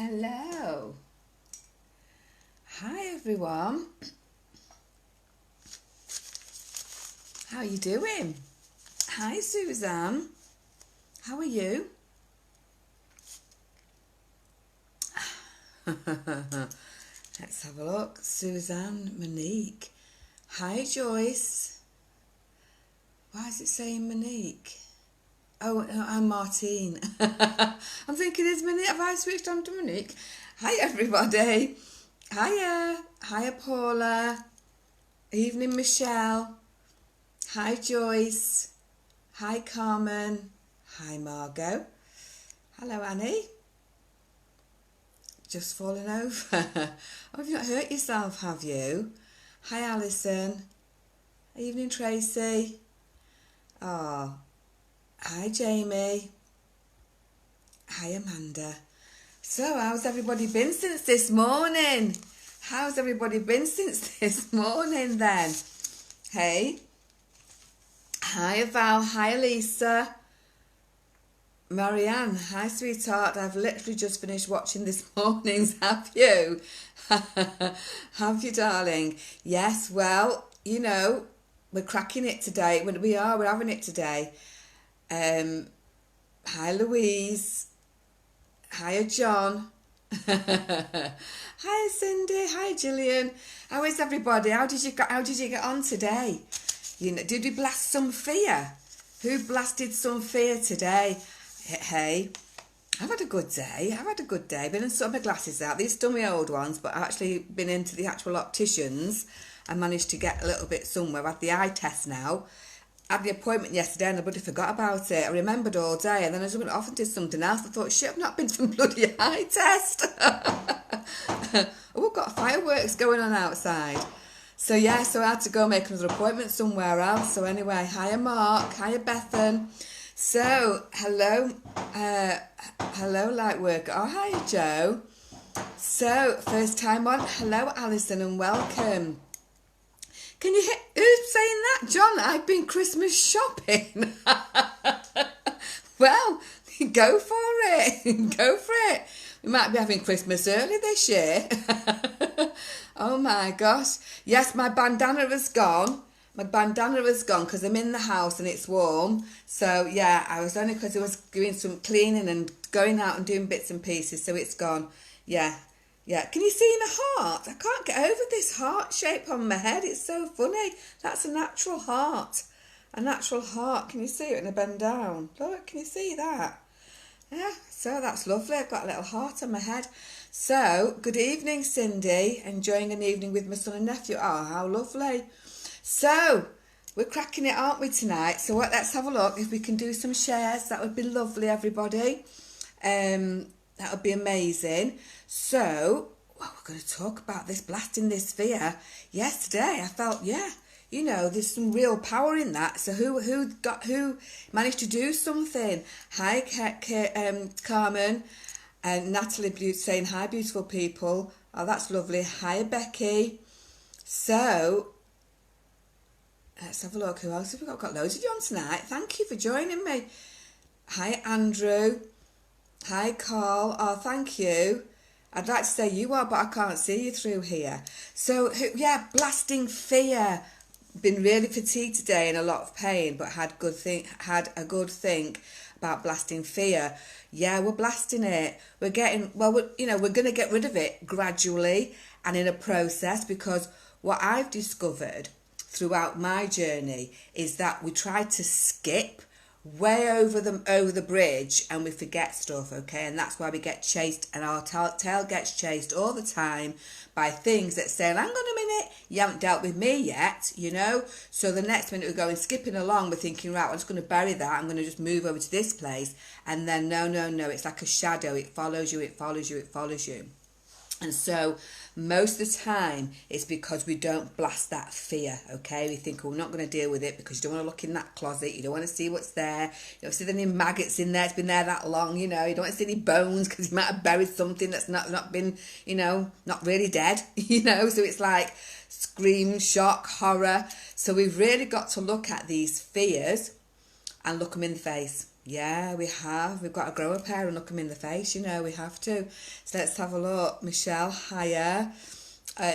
Hello. Hi everyone. How are you doing? Hi Suzanne. How are you? Let's have a look. Suzanne, Monique. Hi Joyce. Why is it saying Monique? Oh, no, I'm Martine. I'm thinking, is Monique? Have I switched on to Monique? Hi everybody. Hiya. Hiya Paula. Evening Michelle. Hi Joyce. Hi Carmen. Hi Margot. Hello Annie. Just fallen over. Oh, have you not hurt yourself, have you? Hi Alison. Evening Tracy. Oh. Hi Jamie. Hi Amanda. So how's everybody been since this morning? How's everybody been since this morning then? Hey. Hi Val. Hi Lisa. Marianne. Hi sweetheart. I've literally just finished watching this morning's. Have you? Have you, darling? Yes, well, you know, we're cracking it today. We're having it today. Hi Louise. Hiya John. Hi Cindy. Hi Gillian. How is everybody? How did you get on today? You know, did we blast some fear? Who blasted some fear today? Hey, I've had a good day. Been and sorted my glasses out. These are still my old ones, but I've actually been into the actual opticians. I managed to get a little bit somewhere. I've had the eye test now. I had the appointment yesterday and I bloody forgot about it. I remembered all day and then I just went off and did something else. I thought, shit, I've not been to the bloody eye test. Oh, we've got fireworks going on outside. So yeah, so I had to go make another appointment somewhere else. So anyway, hiya Mark, hiya Bethan. So, hello Lightworker. Oh, hiya Joe. So, first time on. Hello Alison and welcome. Can you hear, who's saying that? John, I've been Christmas shopping. Well, go for it. Go for it. We might be having Christmas early this year. Oh my gosh. Yes, my bandana has gone. Because I'm in the house and it's warm. So yeah, I was only because I was doing some cleaning and going out and doing bits and pieces. So it's gone. Yeah. Yeah, can you see my heart? I can't get over this heart shape on my head. It's so funny. That's a natural heart. A natural heart. Can you see it when I bend down? Look, can you see that? Yeah, so that's lovely. I've got a little heart on my head. So, good evening, Cindy. Enjoying an evening with my son and nephew. Oh, how lovely. So, we're cracking it, aren't we, tonight? So, let's have a look. If we can do some shares, that would be lovely, everybody. That would be amazing. So, well, we're going to talk about this blasting this fear. Yesterday, I felt, yeah, you know, there's some real power in that. So who managed to do something? Hi, Carmen and Natalie saying hi, beautiful people. Oh, that's lovely. Hi, Becky. So, let's have a look. Who else have we got? We've got loads of you on tonight. Thank you for joining me. Hi, Andrew. Hi, Carl. Oh, thank you. I'd like to say you are, but I can't see you through here. So, yeah, blasting fear. Been really fatigued today and a lot of pain, but had a good think about blasting fear. Yeah, we're blasting it. We're getting, well, we're going to get rid of it gradually and in a process, because what I've discovered throughout my journey is that we try to skip way over the bridge and we forget stuff, okay? And that's why we get chased, and our tail gets chased all the time by things that say, hang on a minute, you haven't dealt with me yet, you know? So the next minute we're going skipping along, we're thinking, right, I'm just going to bury that, I'm going to just move over to this place. And then no, it's like a shadow. It follows you. And so most of the time it's because we don't blast that fear, okay? We think, oh, we're not going to deal with it because you don't want to look in that closet. You don't want to see what's there. You don't see any maggots in there. It's been there that long, you know. You don't want to see any bones because you might have buried something that's not been, you know, not really dead, you know. So it's like scream, shock, horror. So we've really got to look at these fears and look them in the face. Yeah, we have. We've got to grow a pair and look them in the face, you know, we have to. So let's have a look. Michelle, hiya.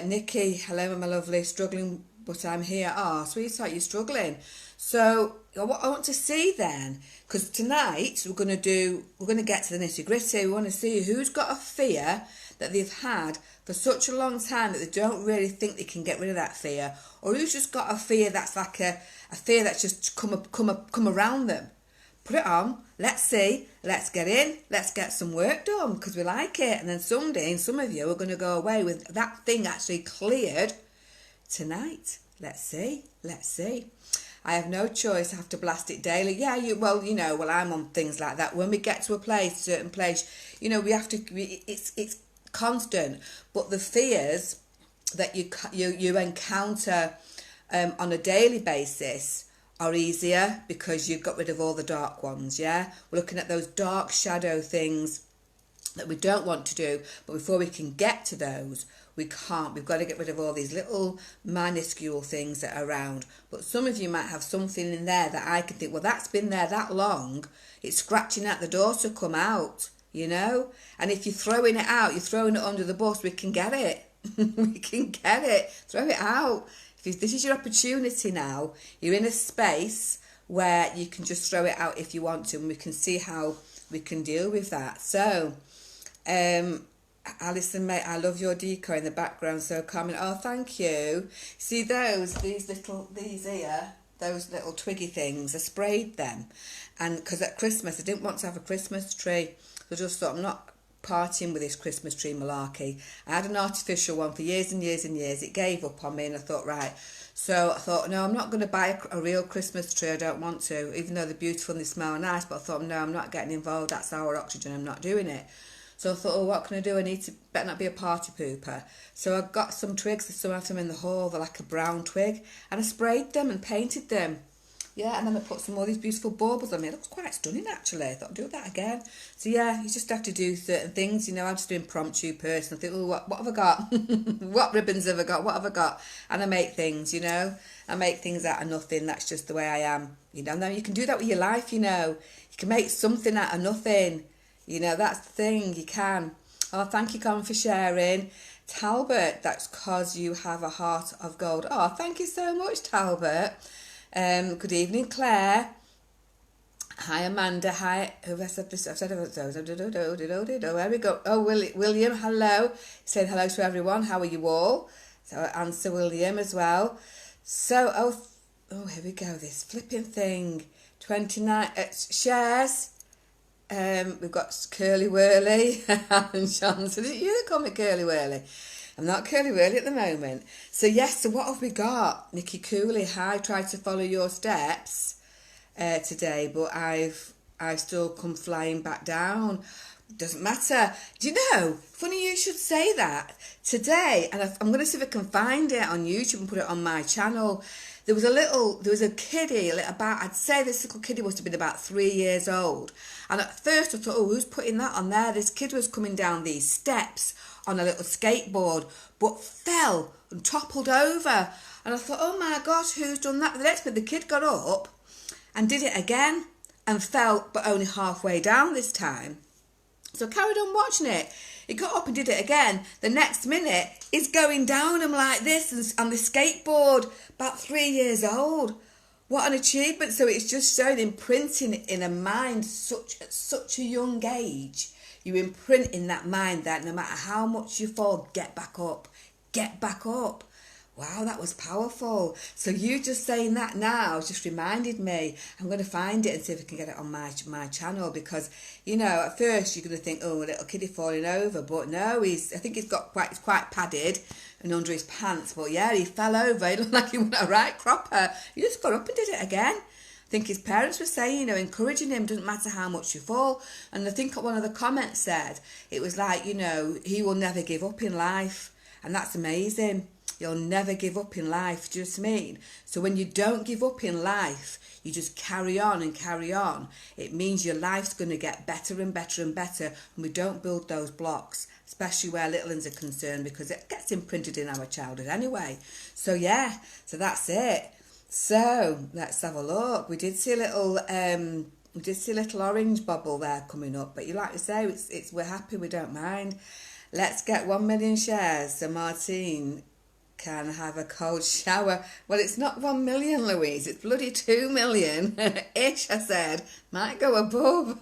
Nikki, hello, my lovely. Struggling, but I'm here. Oh, sweetheart, you're struggling. So what I want to see then, because tonight we're going to get to the nitty gritty. We want to see who's got a fear that they've had for such a long time that they don't really think they can get rid of that fear, or who's just got a fear that's like a fear that's just come around them. Put it on, let's see, let's get in, let's get some work done because we like it. And then someday, and some of you are going to go away with that thing actually cleared tonight. Let's see, let's see. I have no choice, I have to blast it daily. Yeah, I'm on things like that. When we get to a certain place, you know, we have to, it's constant. But the fears that you encounter on a daily basis are easier because you've got rid of all the dark ones, yeah? We're looking at those dark shadow things that we don't want to do, but before we can get to those, we can't. We've got to get rid of all these little minuscule things that are around. But some of you might have something in there that I can think, well, that's been there that long, it's scratching at the door to come out, you know? And if you're throwing it out, you're throwing it under the bus, we can get it. We can get it. Throw it out. If this is your opportunity now, you're in a space where you can just throw it out if you want to, and we can see how we can deal with that. So, Alison, mate, I love your decor in the background, so common. Oh, thank you. See these here, those little twiggy things, I sprayed them. And because at Christmas, I didn't want to have a Christmas tree. So I just thought, I'm not partying with this Christmas tree malarkey. I had an artificial one for years and years and years. It gave up on me, and I thought, right. So I thought, no, I'm not going to buy a real Christmas tree. I don't want to, even though they're beautiful and they smell nice. But I thought, no, I'm not getting involved. That's our oxygen. I'm not doing it. So I thought, oh, what can I do? Better not be a party pooper. So I got some twigs. There's some of them in the hall. They're like a brown twig. And I sprayed them and painted them. Yeah, and then I put some more these beautiful baubles on it. It looks quite stunning, actually. I thought, I'll do that again. So, yeah, you just have to do certain things. You know, I'm just an impromptu person. I think, oh, what have I got? What ribbons have I got? What have I got? And I make things, you know. I make things out of nothing. That's just the way I am. You know, now you can do that with your life, you know. You can make something out of nothing. You know, that's the thing. You can. Oh, thank you, Colin, for sharing. Talbot, that's because you have a heart of gold. Oh, thank you so much, Talbot. Good evening, Claire. Hi, Amanda. Hi. Who have I said this? I've said it. There we go. Oh, William, hello. Saying hello to everyone. How are you all? So I answer William as well. So, here we go. This flipping thing. 29 shares. We've got Curly Whirly and Sean. So did you that call me Curly Whirly? I'm not Curly Whirly at the moment. So yes, so what have we got? Nikki Cooley, hi, tried to follow your steps today, but I've still come flying back down. Doesn't matter. Do you know, funny you should say that. Today, and I'm going to see if I can find it on YouTube and put it on my channel. There was a kiddie, I'd say this little kiddie must have been about 3 years old. And at first I thought, oh, who's putting that on there? This kid was coming down these steps on a little skateboard, but fell and toppled over. And I thought, oh my gosh, who's done that? But the next minute, the kid got up and did it again and fell, but only halfway down this time. So I carried on watching it. He got up and did it again. The next minute, he's going down him like this on the skateboard, about 3 years old. What an achievement. So it's just showing imprinting in a mind at such a young age. You imprint in that mind that no matter how much you fall, get back up. Get back up. Wow, that was powerful. So you just saying that now just reminded me. I'm going to find it and see if I can get it on my channel because, you know, at first you're going to think, oh, a little kiddie falling over. But no, I think he's quite padded and under his pants. But yeah, he fell over. He looked like he went a right cropper. He just got up and did it again. I think his parents were saying, you know, encouraging him, doesn't matter how much you fall. And I think one of the comments said, it was like, you know, he will never give up in life. And that's amazing. You'll never give up in life, do you know what I mean? So when you don't give up in life, you just carry on and carry on. It means your life's going to get better and better and better. And we don't build those blocks, especially where little ones are concerned, because it gets imprinted in our childhood anyway. So so that's it. So let's have a look. We did see a little We did see a little orange bubble there coming up, but you like to say, we're happy, we don't mind. Let's get 1 million shares so Martine can have a cold shower. Well, it's not 1 million, Louise. It's bloody 2 million. Ish, I said. Might go above.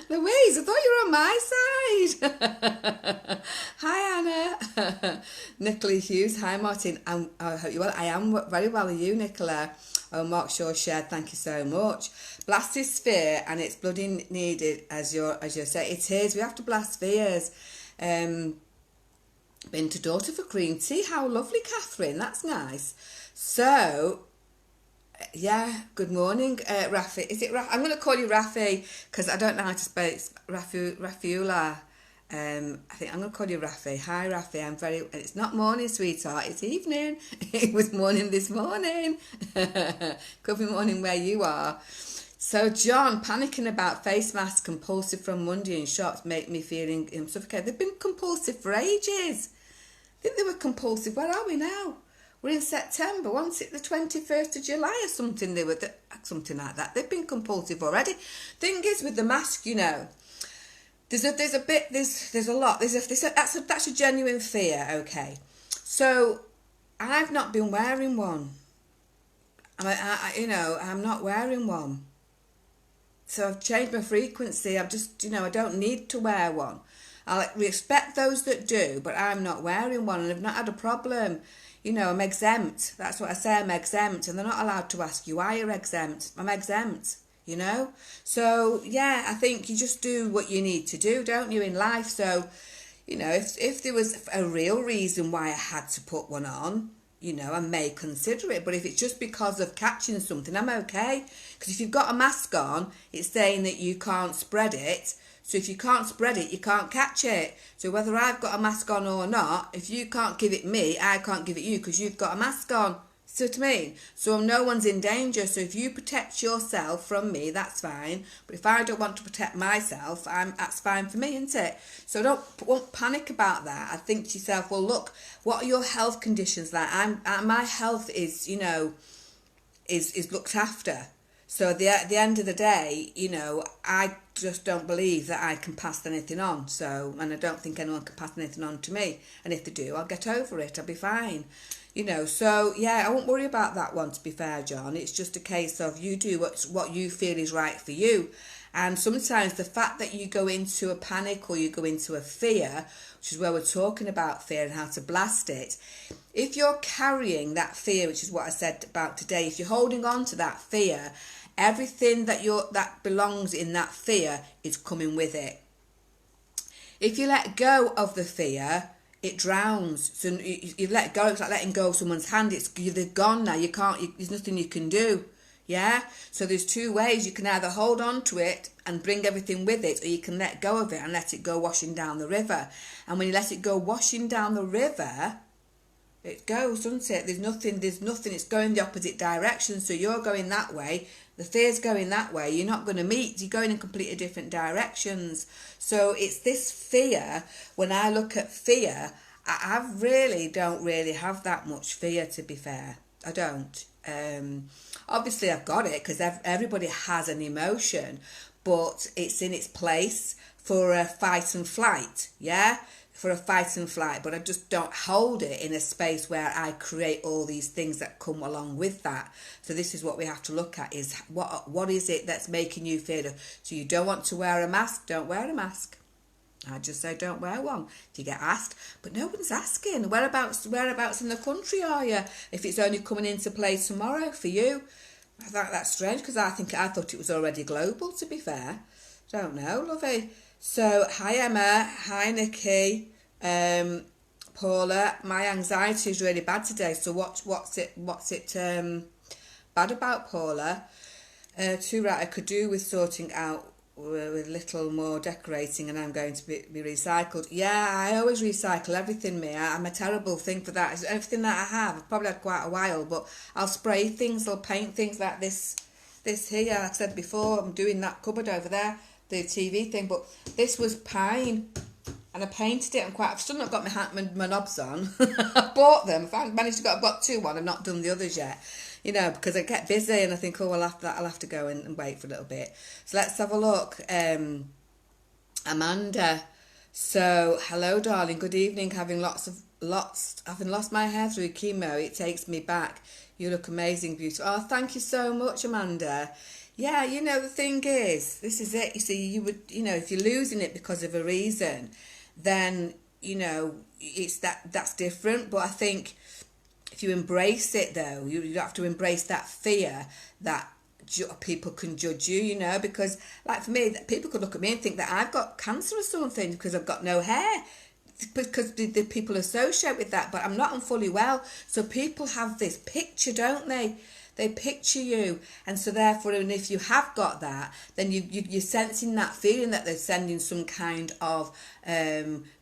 Louise, I thought you were on my side. Hi, Anna. Nicola Hughes. Hi, Martin. I hope you're well. I am very well. Are you, Nicola? Oh, Mark Shaw shared. Thank you so much. Blast is fear, and it's bloody needed, as you say. It is. We have to blast fears. Been to daughter for green tea. How lovely, Catherine. That's nice. So, yeah, good morning, Rafi. Is it I'm going to call you Rafi because I don't know how to spell it. Rafiula. I think I'm going to call you Rafi. Hi, Rafi. It's not morning, sweetheart. It's evening. It was morning this morning. Could be morning where you are. So, John, panicking about face masks compulsive from Monday in shops make me feeling suffocated. They've been compulsive for ages. I think they were compulsive. Where are we now? We're in September. Once it the 21st of July or something, something like that. They've been compulsive already. Thing is with the mask, you know, there's a lot. That's a genuine fear. Okay, so I've not been wearing one. I'm not wearing one. So I've changed my frequency. I've just, I don't need to wear one. I respect those that do, but I'm not wearing one and I've not had a problem. I'm exempt. That's what I say, I'm exempt. And they're not allowed to ask you why you're exempt. I'm exempt, So, yeah, I think you just do what you need to do, don't you, in life? So, if there was a real reason why I had to put one on, I may consider it. But if it's just because of catching something, I'm okay. Because if you've got a mask on, it's saying that you can't spread it. So if you can't spread it, you can't catch it. So whether I've got a mask on or not, if you can't give it me, I can't give it you because you've got a mask on. See what I mean? So no one's in danger. So if you protect yourself from me, that's fine. But if I don't want to protect myself, that's fine for me, isn't it? So won't panic about that. I think to yourself, well, look, what are your health conditions like? My health is, is looked after. So at the end of the day, I just don't believe that I can pass anything on. So, and I don't think anyone can pass anything on to me. And if they do, I'll get over it. I'll be fine. So yeah, I won't worry about that one, to be fair, John. It's just a case of you do what you feel is right for you. And sometimes the fact that you go into a panic or you go into a fear, which is where we're talking about fear and how to blast it, if you're carrying that fear, which is what I said about today, if you're holding on to that fear, everything that belongs in that fear is coming with it. If you let go of the fear, it drowns. So you let go. It's like letting go of someone's hand. They're gone now. You can't. There's nothing you can do. Yeah. So there's two ways. You can either hold on to it and bring everything with it, or you can let go of it and let it go washing down the river. And when you let it go washing down the river, it goes, doesn't it? There's nothing. It's going the opposite direction. So you're going that way. The fear's going that way. You're not going to meet. You're going in completely different directions. So it's this fear. When I look at fear, I really don't really have that much fear, to be fair. I don't. Obviously, I've got it because everybody has an emotion, but it's in its place for a fight and flight. Yeah. For a fight and flight, but I just don't hold it in a space where I create all these things that come along with that. So this is what we have to look at, is what is it that's making you feel. So you don't want to wear a mask, don't wear a mask. I just say don't wear one if you get asked, but no one's asking. Whereabouts in the country are you? If it's only coming into play tomorrow for you, I thought that's strange because I thought it was already global, to be fair. Don't know, lovey. So, hi Emma, hi Nikki, Paula. My anxiety is really bad today. So what's it bad about, Paula? Too right, I could do with sorting out with a little more decorating, and I'm going to be recycled. Yeah, I always recycle everything, me. I'm a terrible thing for that. It's everything that I have. I've probably had quite a while, but I'll spray things, I'll paint things like this here. Like I said before, I'm doing that cupboard over there, the TV thing, but this was pine and I painted it. I've still not got my knobs on. I bought them. I've got two on. I've not done the others yet. you know, because I get busy and I think, oh, I'll have to go and wait for a little bit. So let's have a look. Amanda. So, hello, darling. Good evening. Having lost my hair through chemo, it takes me back. You look amazing, beautiful. Oh, thank you so much, Amanda. Yeah, you know, the thing is, this is it. You see, you know, if you're losing it because of a reason, then, you know, it's that's different. But I think if you embrace it, though, you have to embrace that fear that people can judge you, you know, because like for me, people could look at me and think that I've got cancer or something because I've got no hair, because the people associate with that, but I'm not, I'm fully well. So people have this picture, don't they? They picture you, and so therefore, and if you have got that, then you're sensing that feeling that they're sending some kind of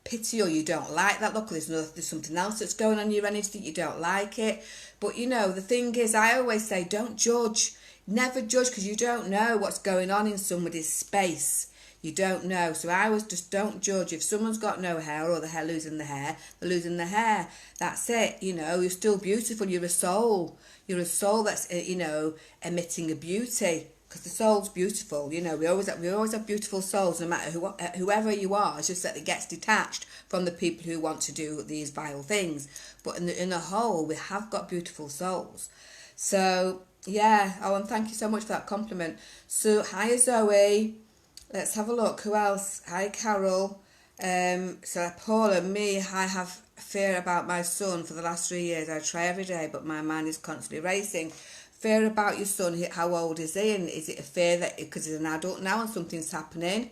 pity, or you don't like that look, or there's something else that's going on in your energy that you don't like it. But you know, the thing is, I always say, don't judge. Never judge, because you don't know what's going on in somebody's space. You don't know. So I was just, don't judge. If someone's got no hair, or they're losing the hair, they're losing the hair. That's it. You know, you're still beautiful. You're a soul. You're a soul that's, you know, emitting a beauty. Because the soul's beautiful. You know, we always have beautiful souls, no matter whoever you are. It's just that it gets detached from the people who want to do these vile things. But in the whole, we have got beautiful souls. So yeah. Oh, and thank you so much for that compliment. So hi, Zoe. Let's have a look. Who else? Hi, Carol. So Paula, me, I have fear about my son for the last 3 years. I try every day, but my mind is constantly racing. Fear about your son. How old is he? And is it a fear that because he's an adult now and something's happening?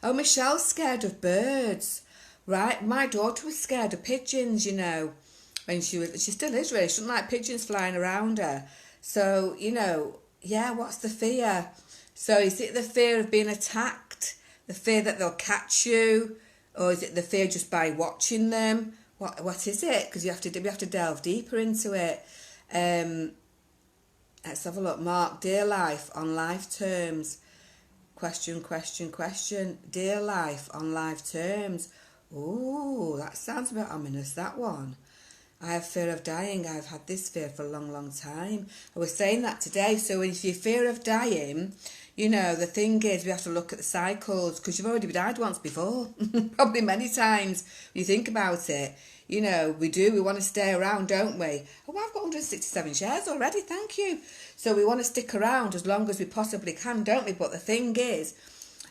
Oh, Michelle's scared of birds. Right. My daughter was scared of pigeons, you know, when she still is really. She doesn't like pigeons flying around her. So, you know, yeah, what's the fear? So is it the fear of being attacked? The fear that they'll catch you? Or is it the fear just by watching them? What is it? Because we have to delve deeper into it. Let's have a look. Mark, dear life, on life terms. Question. Dear life, on life terms. Ooh, that sounds a bit ominous, that one. I have fear of dying. I've had this fear for a long, long time. I was saying that today. So if you fear of dying, you know, the thing is we have to look at the cycles, because you've already died once before, probably many times when you think about it. You know, we want to stay around, don't we? Oh, I've got 167 shares already, thank you. So we want to stick around as long as we possibly can, don't we? But the thing is,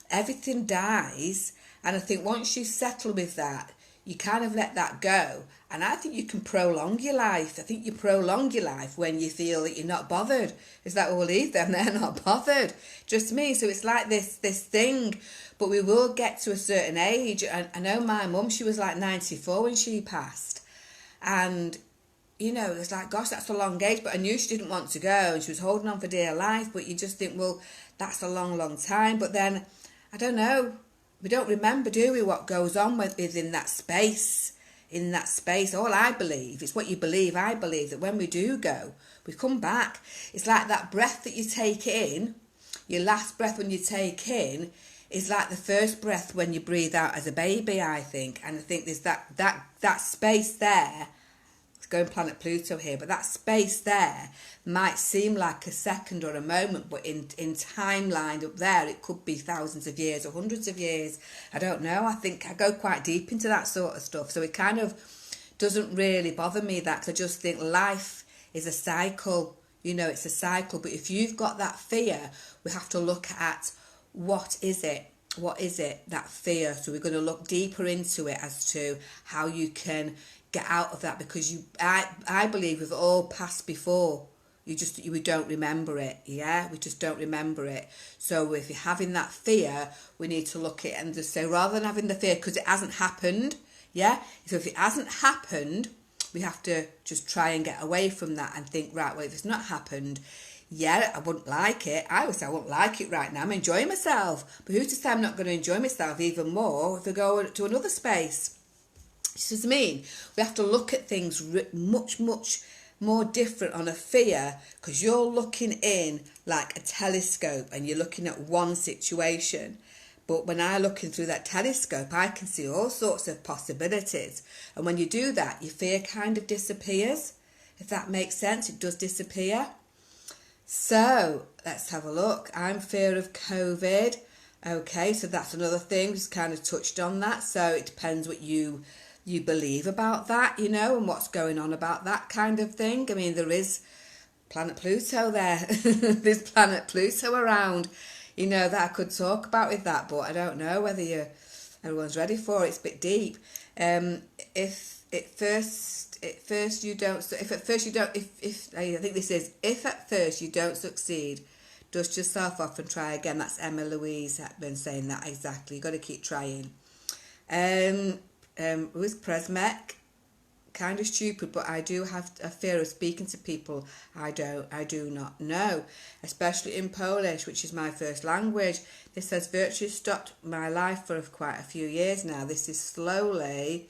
everything dies, and I think once you settle with that, you kind of let that go. And I think you can prolong your life. I think you prolong your life when you feel that you're not bothered. Is that we'll leave them? They're not bothered. Just me. So it's like this thing. But we will get to a certain age. And I know my mum, she was like 94 when she passed. And, you know, it's like, gosh, that's a long age. But I knew she didn't want to go. And she was holding on for dear life. But you just think, well, that's a long, long time. But then, I don't know. We don't remember, do we, what goes on within that space. In that space, all I believe, it's what you believe, I believe, that when we do go, we come back. It's like that breath that you take in, your last breath when you take in, is like the first breath when you breathe out as a baby, I think. And I think there's that space there. Going planet Pluto here, but that space there might seem like a second or a moment, but in timeline up there it could be thousands of years or hundreds of years. I don't know. I think I go quite deep into that sort of stuff, so it kind of doesn't really bother me, that, 'cause I just think life is a cycle. You know, it's a cycle. But if you've got that fear, we have to look at what is it, that fear. So we're going to look deeper into it as to how you can get out of that, because I believe we've all passed before. We don't remember it. Yeah, we just don't remember it. So if you're having that fear, we need to look at it and just say, rather than having the fear because it hasn't happened, yeah. So if it hasn't happened, we have to just try and get away from that and think, right, well, if it's not happened, yeah, I wouldn't like it. I would say I wouldn't like it right now. I'm enjoying myself. But who's to say I'm not going to enjoy myself even more if I go to another space? You see what I mean? We have to look at things much, much more different on a fear, because you're looking in like a telescope and you're looking at one situation. But when I'm looking through that telescope, I can see all sorts of possibilities. And when you do that, your fear kind of disappears. If that makes sense, it does disappear. So let's have a look. I'm fear of COVID. Okay, so that's another thing. Just kind of touched on that. So it depends what you believe about that, you know, and what's going on about that kind of thing. I mean, there is planet Pluto there. There's planet Pluto around, you know, that I could talk about with that, but I don't know whether everyone's ready for it. It's a bit deep. If at first you don't succeed, dust yourself off and try again. That's Emma Louise has been saying that exactly. You've got to keep trying. With Presmec, kind of stupid, but I do have a fear of speaking to people I do not know, especially in Polish, which is my first language. This says virtue stopped my life for quite a few years now. This is slowly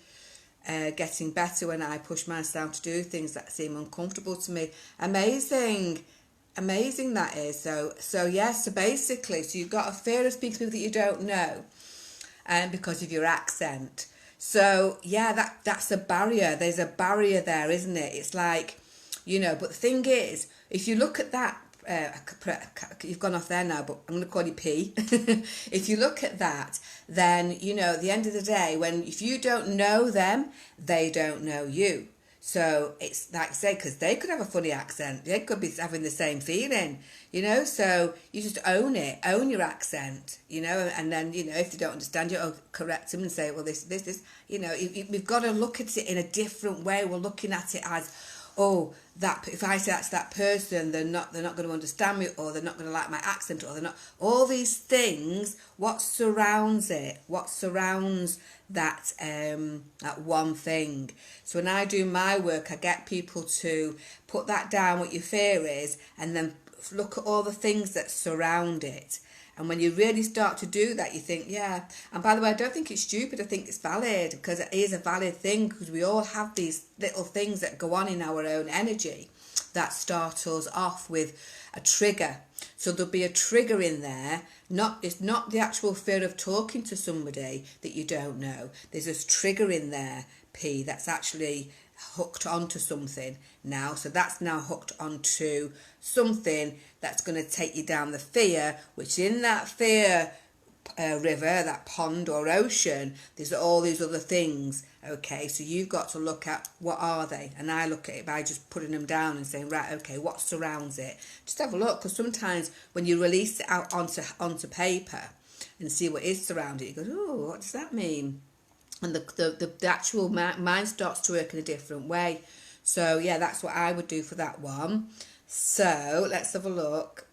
getting better when I push myself to do things that seem uncomfortable to me. Amazing that is. So yes, so basically, so you've got a fear of speaking to people that you don't know, and because of your accent. So yeah, that's a barrier. There's a barrier there, isn't it? It's like, you know, but the thing is, if you look at that, you've gone off there now, but I'm going to call you P. If you look at that, then, you know, at the end of the day, if you don't know them, they don't know you. So it's like I say, because they could have a funny accent. They could be having the same feeling, you know. So you just own it, own your accent, you know. And then, you know, if they don't understand you, correct them and say, well, this. You know, we've got to look at it in a different way. We're looking at it as, oh, that if I say that's that person, they're not going to understand me, or they're not going to like my accent, or they're not. All these things, what surrounds it? What surrounds that one thing? So when I do my work, I get people to put that down, what your fear is, and then look at all the things that surround it. And when you really start to do that, you think, yeah. And by the way, I don't think it's stupid. I think it's valid, because it is a valid thing, because we all have these little things that go on in our own energy that start us off with a trigger. So there'll be a trigger in there. It's not the actual fear of talking to somebody that you don't know. There's this trigger in there, P, that's actually hooked onto something now. So that's now hooked onto something that's going to take you down the fear, which in that fear river, that pond or ocean, there's all these other things. Okay, so you've got to look at what are they, and I look at it by just putting them down and saying, right, okay, what surrounds it? Just have a look, because sometimes when you release it out onto paper and see what is surrounding it, you go, oh, what does that mean? And the actual mind starts to work in a different way. So yeah, that's what I would do for that one. So let's have a look.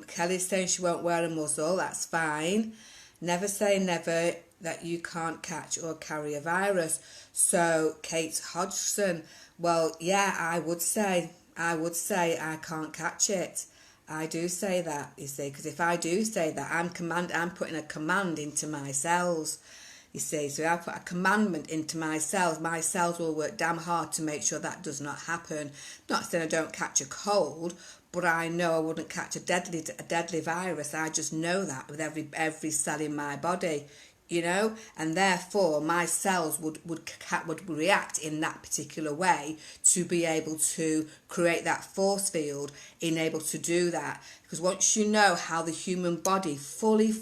Kelly's saying she won't wear a muzzle. That's fine. Never say never that you can't catch or carry a virus. So Kate Hodgson, well, yeah, I would say I can't catch it. I do say that, you see, because if I do say that, I'm putting a command into my cells. You see, so I put a commandment into my cells will work damn hard to make sure that does not happen. Not saying I don't catch a cold, but I know I wouldn't catch a deadly virus. I just know that with every cell in my body, you know, and therefore my cells would react in that particular way to be able to create that force field, able to do that. Because once you know how the human body fully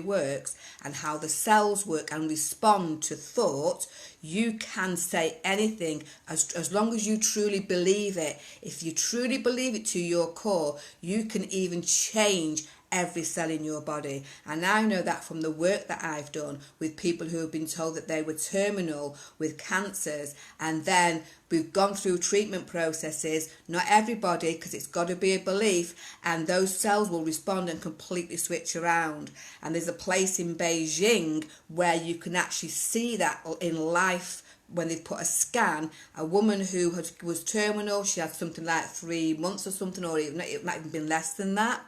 works, and how the cells work and respond to thought, you can say anything as long as you truly believe it. If you truly believe it to your core, you can even change every cell in your body. And I know that from the work that I've done with people who have been told that they were terminal with cancers, and then we've gone through treatment processes, not everybody, because it's got to be a belief, and those cells will respond and completely switch around. And there's a place in Beijing where you can actually see that in life. When they put a scan, a woman who was terminal, she had something like 3 months or something, or even, it might have been less than that.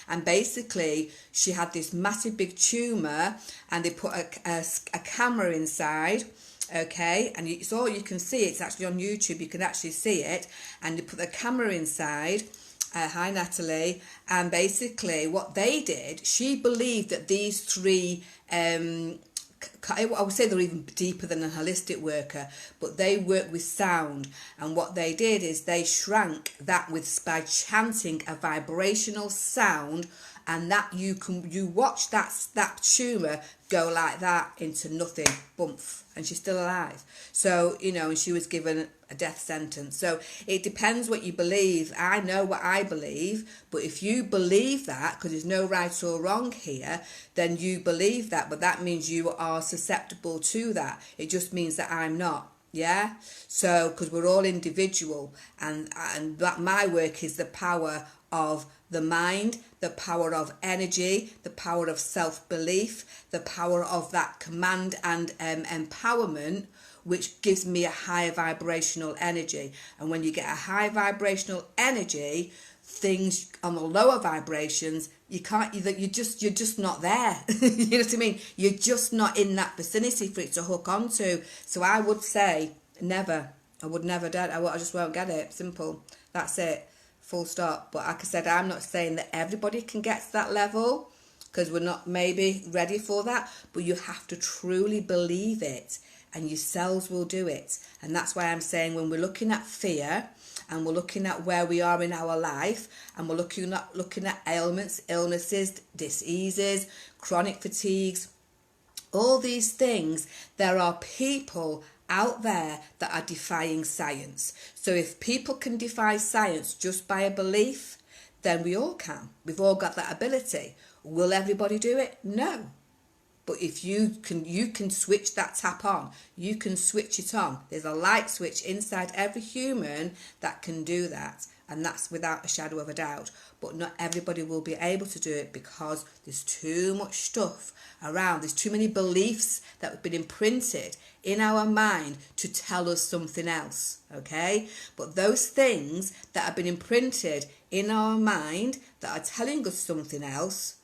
And basically, she had this massive big tumour, and they put a camera inside, okay? And it's all you can see. It's actually on YouTube. You can actually see it. And they put the camera inside. Hi, Natalie. And basically, what they did, she believed that these three I would say they're even deeper than a holistic worker, but they work with sound. And what they did is they shrank that by chanting a vibrational sound, and that you watch that tumour go like that into nothing, bump, and she's still alive. So, you know, and she was given a death sentence. So it depends what you believe. I know what I believe, but if you believe that, because there's no right or wrong here, then you believe that, but that means you are susceptible to that. It just means that I'm not. Yeah, so because we're all individual, and that my work is the power of the mind, the power of energy, the power of self-belief, the power of that command and empowerment, which gives me a higher vibrational energy. And when you get a high vibrational energy, things on the lower vibrations, you're just not there. You know what I mean? You're just not in that vicinity for it to hook onto. So I would say never. I would never do it. I just won't get it. Simple. That's it. Full stop. But like I said, I'm not saying that everybody can get to that level, because we're not maybe ready for that, but you have to truly believe it, and your cells will do it. And that's why I'm saying, when we're looking at fear, and we're looking at where we are in our life, and we're looking at ailments, illnesses, diseases, chronic fatigues, all these things, there are people out there that are defying science. So if people can defy science just by a belief, then we all can. We've all got that ability. Will everybody do it? No. But if you can switch that tap on. You can switch it on. There's a light switch inside every human that can do that. And that's without a shadow of a doubt. But not everybody will be able to do it, because there's too much stuff around. There's too many beliefs that have been imprinted in our mind to tell us something else, okay? But those things that have been imprinted in our mind that are telling us something else,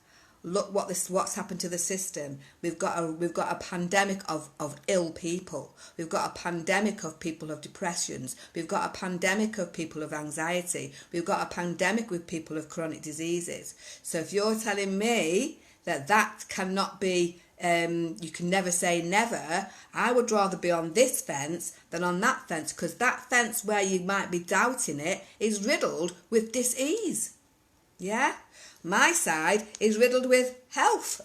look what's happened to the system. We've got a pandemic of ill people. We've got a pandemic of people of depressions. We've got a pandemic of people of anxiety. We've got a pandemic with people of chronic diseases. So if you're telling me that cannot be, you can never say never, I would rather be on this fence than on that fence, because that fence where you might be doubting it is riddled with dis-ease. Yeah? My side is riddled with health.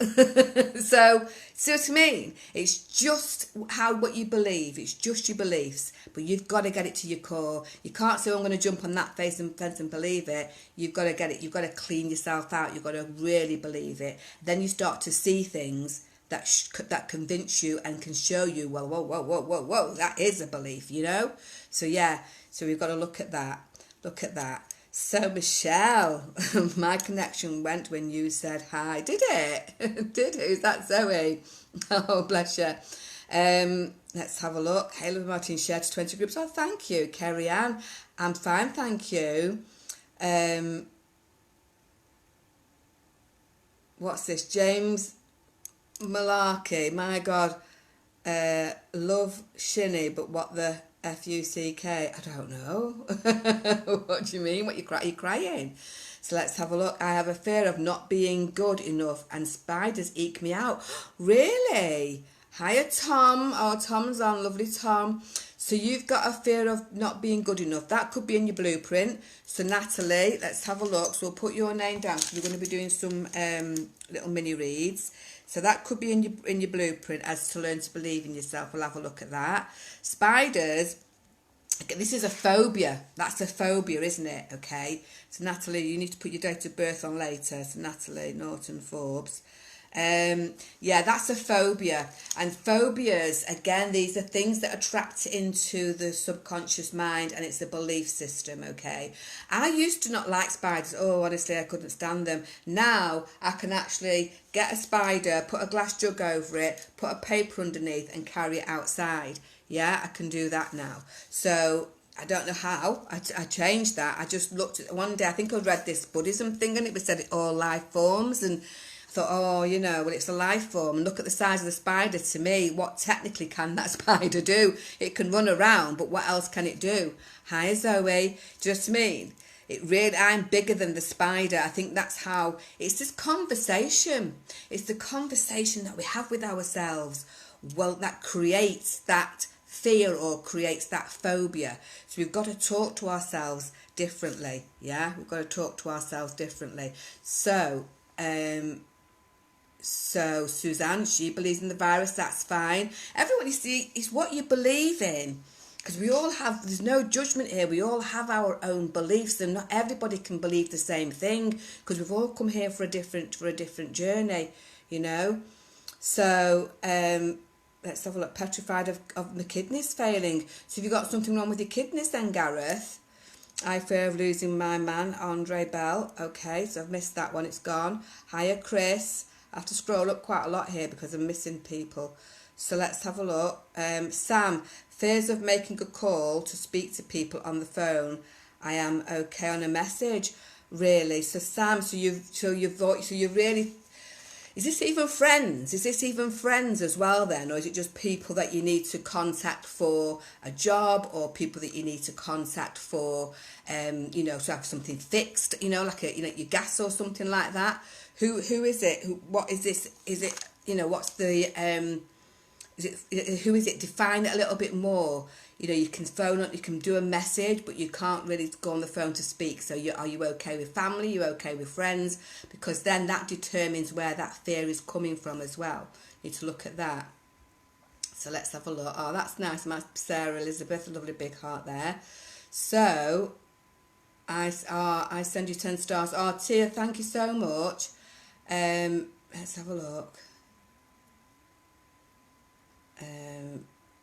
So, see what I mean? It's just what you believe. It's just your beliefs. But you've got to get it to your core. You can't say, I'm going to jump on that fence and believe it. You've got to get it. You've got to clean yourself out. You've got to really believe it. Then you start to see things that convince you and can show you, well, whoa, that is a belief, you know? So, yeah. So we've got to look at that. Look at that. So, Michelle, my connection went when you said hi. Did it? Did it? Is that Zoe? Oh, bless you. Let's have a look. Halo Martin shared to 20 groups. Oh, thank you. Kerry Ann, I'm fine, thank you. What's this? James Malarkey. My God. Love Shinny, but what the F-U-C-K? I don't know. What do you mean? What you crying? So let's have a look. I have a fear of not being good enough, and spiders eke me out. Really? Hiya, Tom. Oh, Tom's on. Lovely, Tom. So you've got a fear of not being good enough. That could be in your blueprint. So Natalie, let's have a look. So we'll put your name down, because we're going to be doing some little mini reads. So that could be in your blueprint, as to learn to believe in yourself. We'll have a look at that. Spiders, this is a phobia. That's a phobia, isn't it? Okay. So Natalie, you need to put your date of birth on later. So Natalie Norton Forbes. Yeah, that's a phobia. And phobias, again, these are things that are trapped into the subconscious mind, and it's a belief system, okay? I used to not like spiders. Oh, honestly, I couldn't stand them. Now I can actually get a spider, put a glass jug over it, put a paper underneath, and carry it outside. Yeah, I can do that now. So I don't know how. I changed that. I just looked at one day, I think I read this Buddhism thing, and it said it all life forms, and thought, oh, you know, well, it's a life form, and look at the size of the spider. To me, what technically can that spider do? It can run around, but what else can it do? Hi, Zoe. Do you know what I mean? It really, I'm bigger than the spider. I think that's how, it's this conversation. It's the conversation that we have with ourselves, well, that creates that fear or creates that phobia. So we've got to talk to ourselves differently. Yeah, we've got to talk to ourselves differently. So, Suzanne, she believes in the virus, that's fine. Everyone, you see, it's what you believe in. Because we all have, there's no judgment here, we all have our own beliefs, and not everybody can believe the same thing, because we've all come here for a different journey, you know. So let's have a look. Petrified of the kidneys failing. So have you got something wrong with your kidneys then, Gareth? I fear of losing my man, Andre Bell. Okay, so I've missed that one, it's gone. Hiya, Chris. I have to scroll up quite a lot here because I'm missing people. So let's have a look. Sam, fears of making a call to speak to people on the phone. I am okay on a message, really. So Sam, so you really, is this even friends? Is this even friends as well then, or is it just people that you need to contact for a job, or people that you need to contact for, you know, to have something fixed, you know, like your gas or something like that? Who is it? What is this? Is it, you know, what's the who is it? Define it a little bit more. You know, you can phone up, you can do a message, but you can't really go on the phone to speak. So are you okay with family? You okay with friends? Because then that determines where that fear is coming from as well. You need to look at that. So let's have a look. Oh, that's nice. My Sarah Elizabeth, a lovely big heart there. So I send you 10 stars. Oh, Tia, thank you so much. Let's have a look.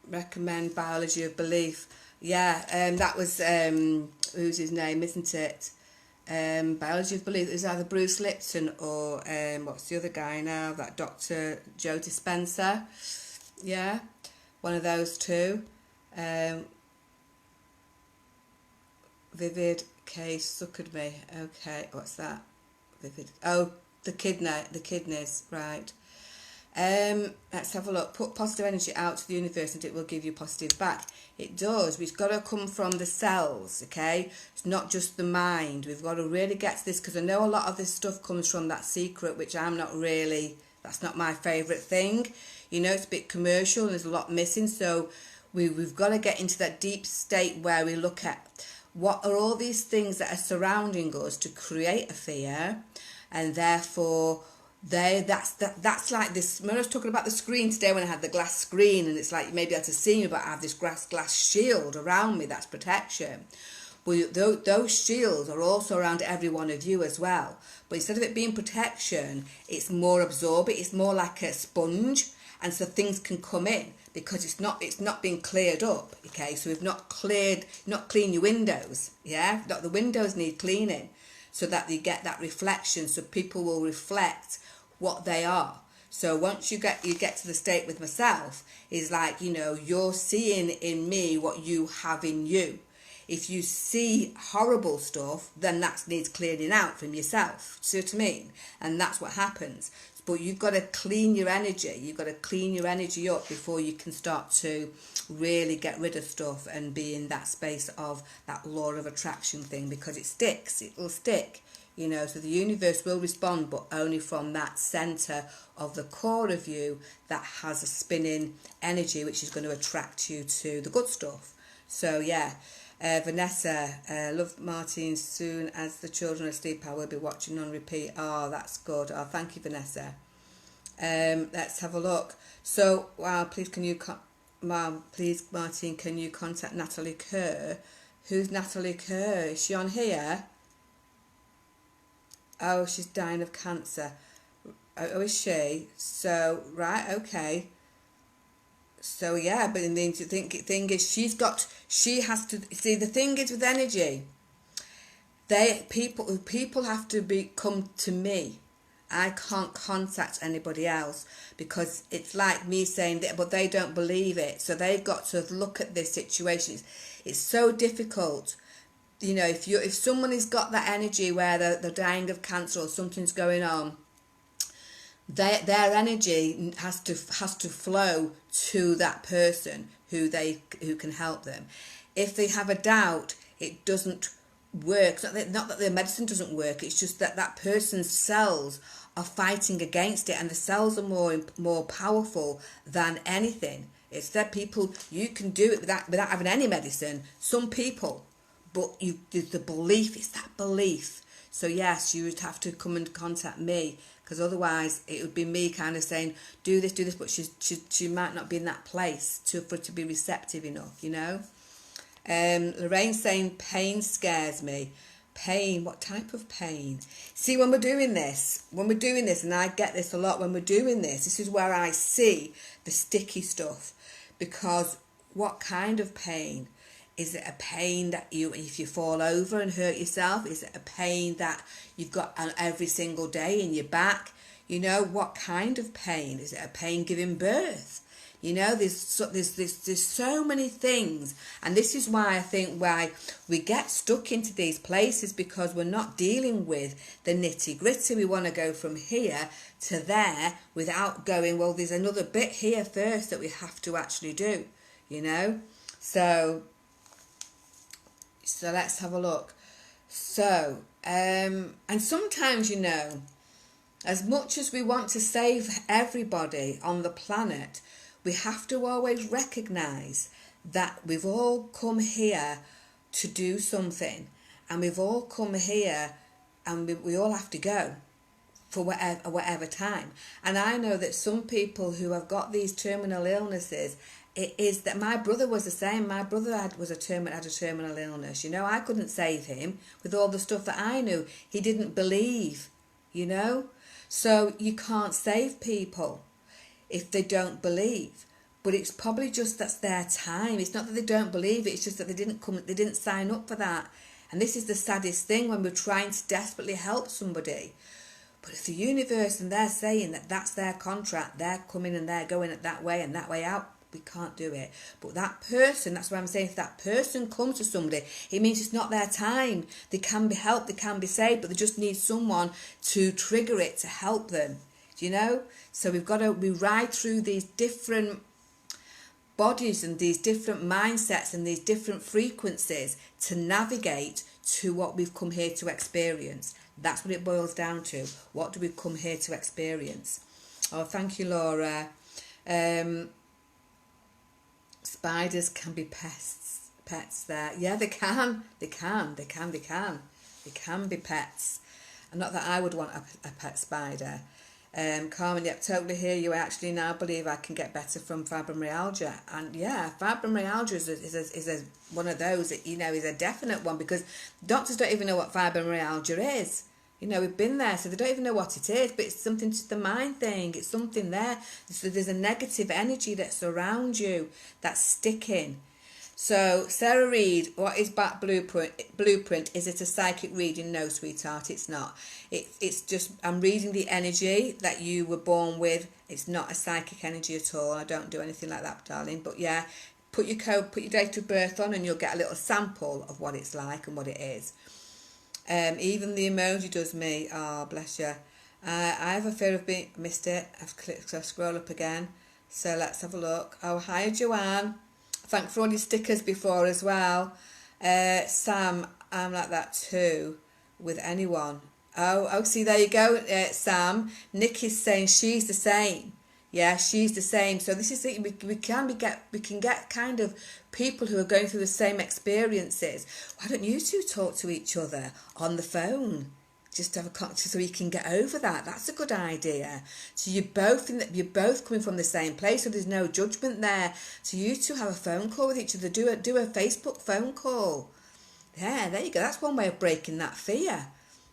Recommend biology of belief. Yeah, that was who's his name, isn't it? Biology of belief. It was either Bruce Lipton or what's the other guy now? That Dr. Joe Dispenza. Yeah, one of those two. Vivid case suckered me. Okay, what's that? Vivid. Oh, the kidneys, right. Let's have a look. Put positive energy out to the universe and it will give you positive back. It does, but it's got to come from the cells, okay? It's not just the mind. We've got to really get to this, because I know a lot of this stuff comes from that secret, which I'm not really, that's not my favourite thing. You know, it's a bit commercial and there's a lot missing. So we've got to get into that deep state where we look at what are all these things that are surrounding us to create a fear, and therefore that's like this. When I was talking about the screen today, when I had the glass screen, and it's like you may be able to see me, but I have this glass shield around me, that's protection. Well, those shields are also around every one of you as well. But instead of it being protection, it's more absorbent. It's more like a sponge, and so things can come in because it's not being cleared up. Okay, so we've not cleaned your windows. Yeah, the windows need cleaning, so that you get that reflection. So people will reflect what they are. So once you get to the state with myself, is like, you know, you're seeing in me what you have in you. If you see horrible stuff, then that needs clearing out from yourself. See what I mean? And that's what happens. But you've got to clean your energy. You've got to clean your energy up before you can start to really get rid of stuff and be in that space of that law of attraction thing, because it sticks. It will stick. You know, so the universe will respond, but only from that centre of the core of you that has a spinning energy, which is going to attract you to the good stuff. So yeah, Vanessa, love Martin. Soon as the children are asleep, I will be watching on repeat. Oh, that's good. Oh, thank you, Vanessa. Let's have a look. So, wow, please Martin, can you contact Natalie Kerr? Who's Natalie Kerr? Is she on here? Oh, she's dying of cancer. Oh, is she? So, right, okay. So, yeah, but the thing is, she has to, see, the thing is with energy, people have to come to me. I can't contact anybody else, because it's like me saying that, but they don't believe it. So they've got to look at this situation. It's so difficult. You know, if someone has got that energy where they're dying of cancer or something's going on, their energy has to flow to that person who can help them. If they have a doubt, it doesn't work. Not that the medicine doesn't work, it's just that that person's cells are fighting against it, and the cells are more powerful than anything. It's that people, you can do it without having any medicine, some people, but the belief, it's that belief. So yes, you would have to come and contact me, because otherwise it would be me kind of saying, do this, but she might not be in that place for it to be receptive enough, you know. Lorraine's saying pain scares me. Pain, what type of pain? See, when we're doing this, and I get this a lot, when we're doing this is where I see the sticky stuff. Because what kind of pain? Is it a pain that if you fall over and hurt yourself? Is it a pain that you've got every single day in your back? You know, what kind of pain? Is it a pain giving birth? You know, there's so many things, and this is why I think why we get stuck into these places, because we're not dealing with the nitty gritty. We want to go from here to there without going, well, there's another bit here first that we have to actually do, you know. So let's have a look. So, and sometimes, you know, as much as we want to save everybody on the planet, we have to always recognise that we've all come here to do something, and we've all come here and we all have to go for whatever time. And I know that some people who have got these terminal illnesses, it is that my brother was the same. My brother had a terminal illness. You know, I couldn't save him with all the stuff that I knew. He didn't believe, you know. So you can't save people if they don't believe. But it's probably just that's their time. It's not that they don't believe it, it's just that they didn't sign up for that. And this is the saddest thing when we're trying to desperately help somebody. But if the universe and they're saying that that's their contract, they're coming and they're going that way and that way out, we can't do it. But that person, that's what I'm saying, if that person comes to somebody, it means it's not their time. They can be helped, they can be saved, but they just need someone to trigger it to help them. You know, so we ride through these different bodies and these different mindsets and these different frequencies to navigate to what we've come here to experience. That's what it boils down to. What do we come here to experience? Oh, thank you, Laura. Spiders can be pets there. Yeah, they can be pets. And not that I would want a pet spider. Carmen, yep, totally hear you. I actually now believe I can get better from fibromyalgia. And yeah, fibromyalgia is one of those that, you know, is a definite one, because doctors don't even know what fibromyalgia is. You know, we've been there, so they don't even know what it is, but it's something to the mind thing. It's something there. So there's a negative energy that's around you that's sticking. So, Sarah Reid, what is back blueprint? Is it a psychic reading? No, sweetheart, it's not. It's just, I'm reading the energy that you were born with. It's not a psychic energy at all. I don't do anything like that, darling. But yeah, put your code, put your date of birth on, and you'll get a little sample of what it's like and what it is. Even the emoji does me. Oh, bless you. I have a fear of being... Missed it. I've clicked, so I'll scroll up again. So let's have a look. Oh, hi, Joanne. Thanks for all your stickers before as well. Sam, I'm like that too with anyone. Oh, see, there you go, Sam. Nikki's saying she's the same. Yeah, she's the same. So this is it. We can get kind of people who are going through the same experiences. Why don't you two talk to each other on the phone? Just have a conversation so you can get over that. That's a good idea. So you're both coming from the same place, so there's no judgment there. So you two have a phone call with each other. Do a Facebook phone call. Yeah, there you go. That's one way of breaking that fear.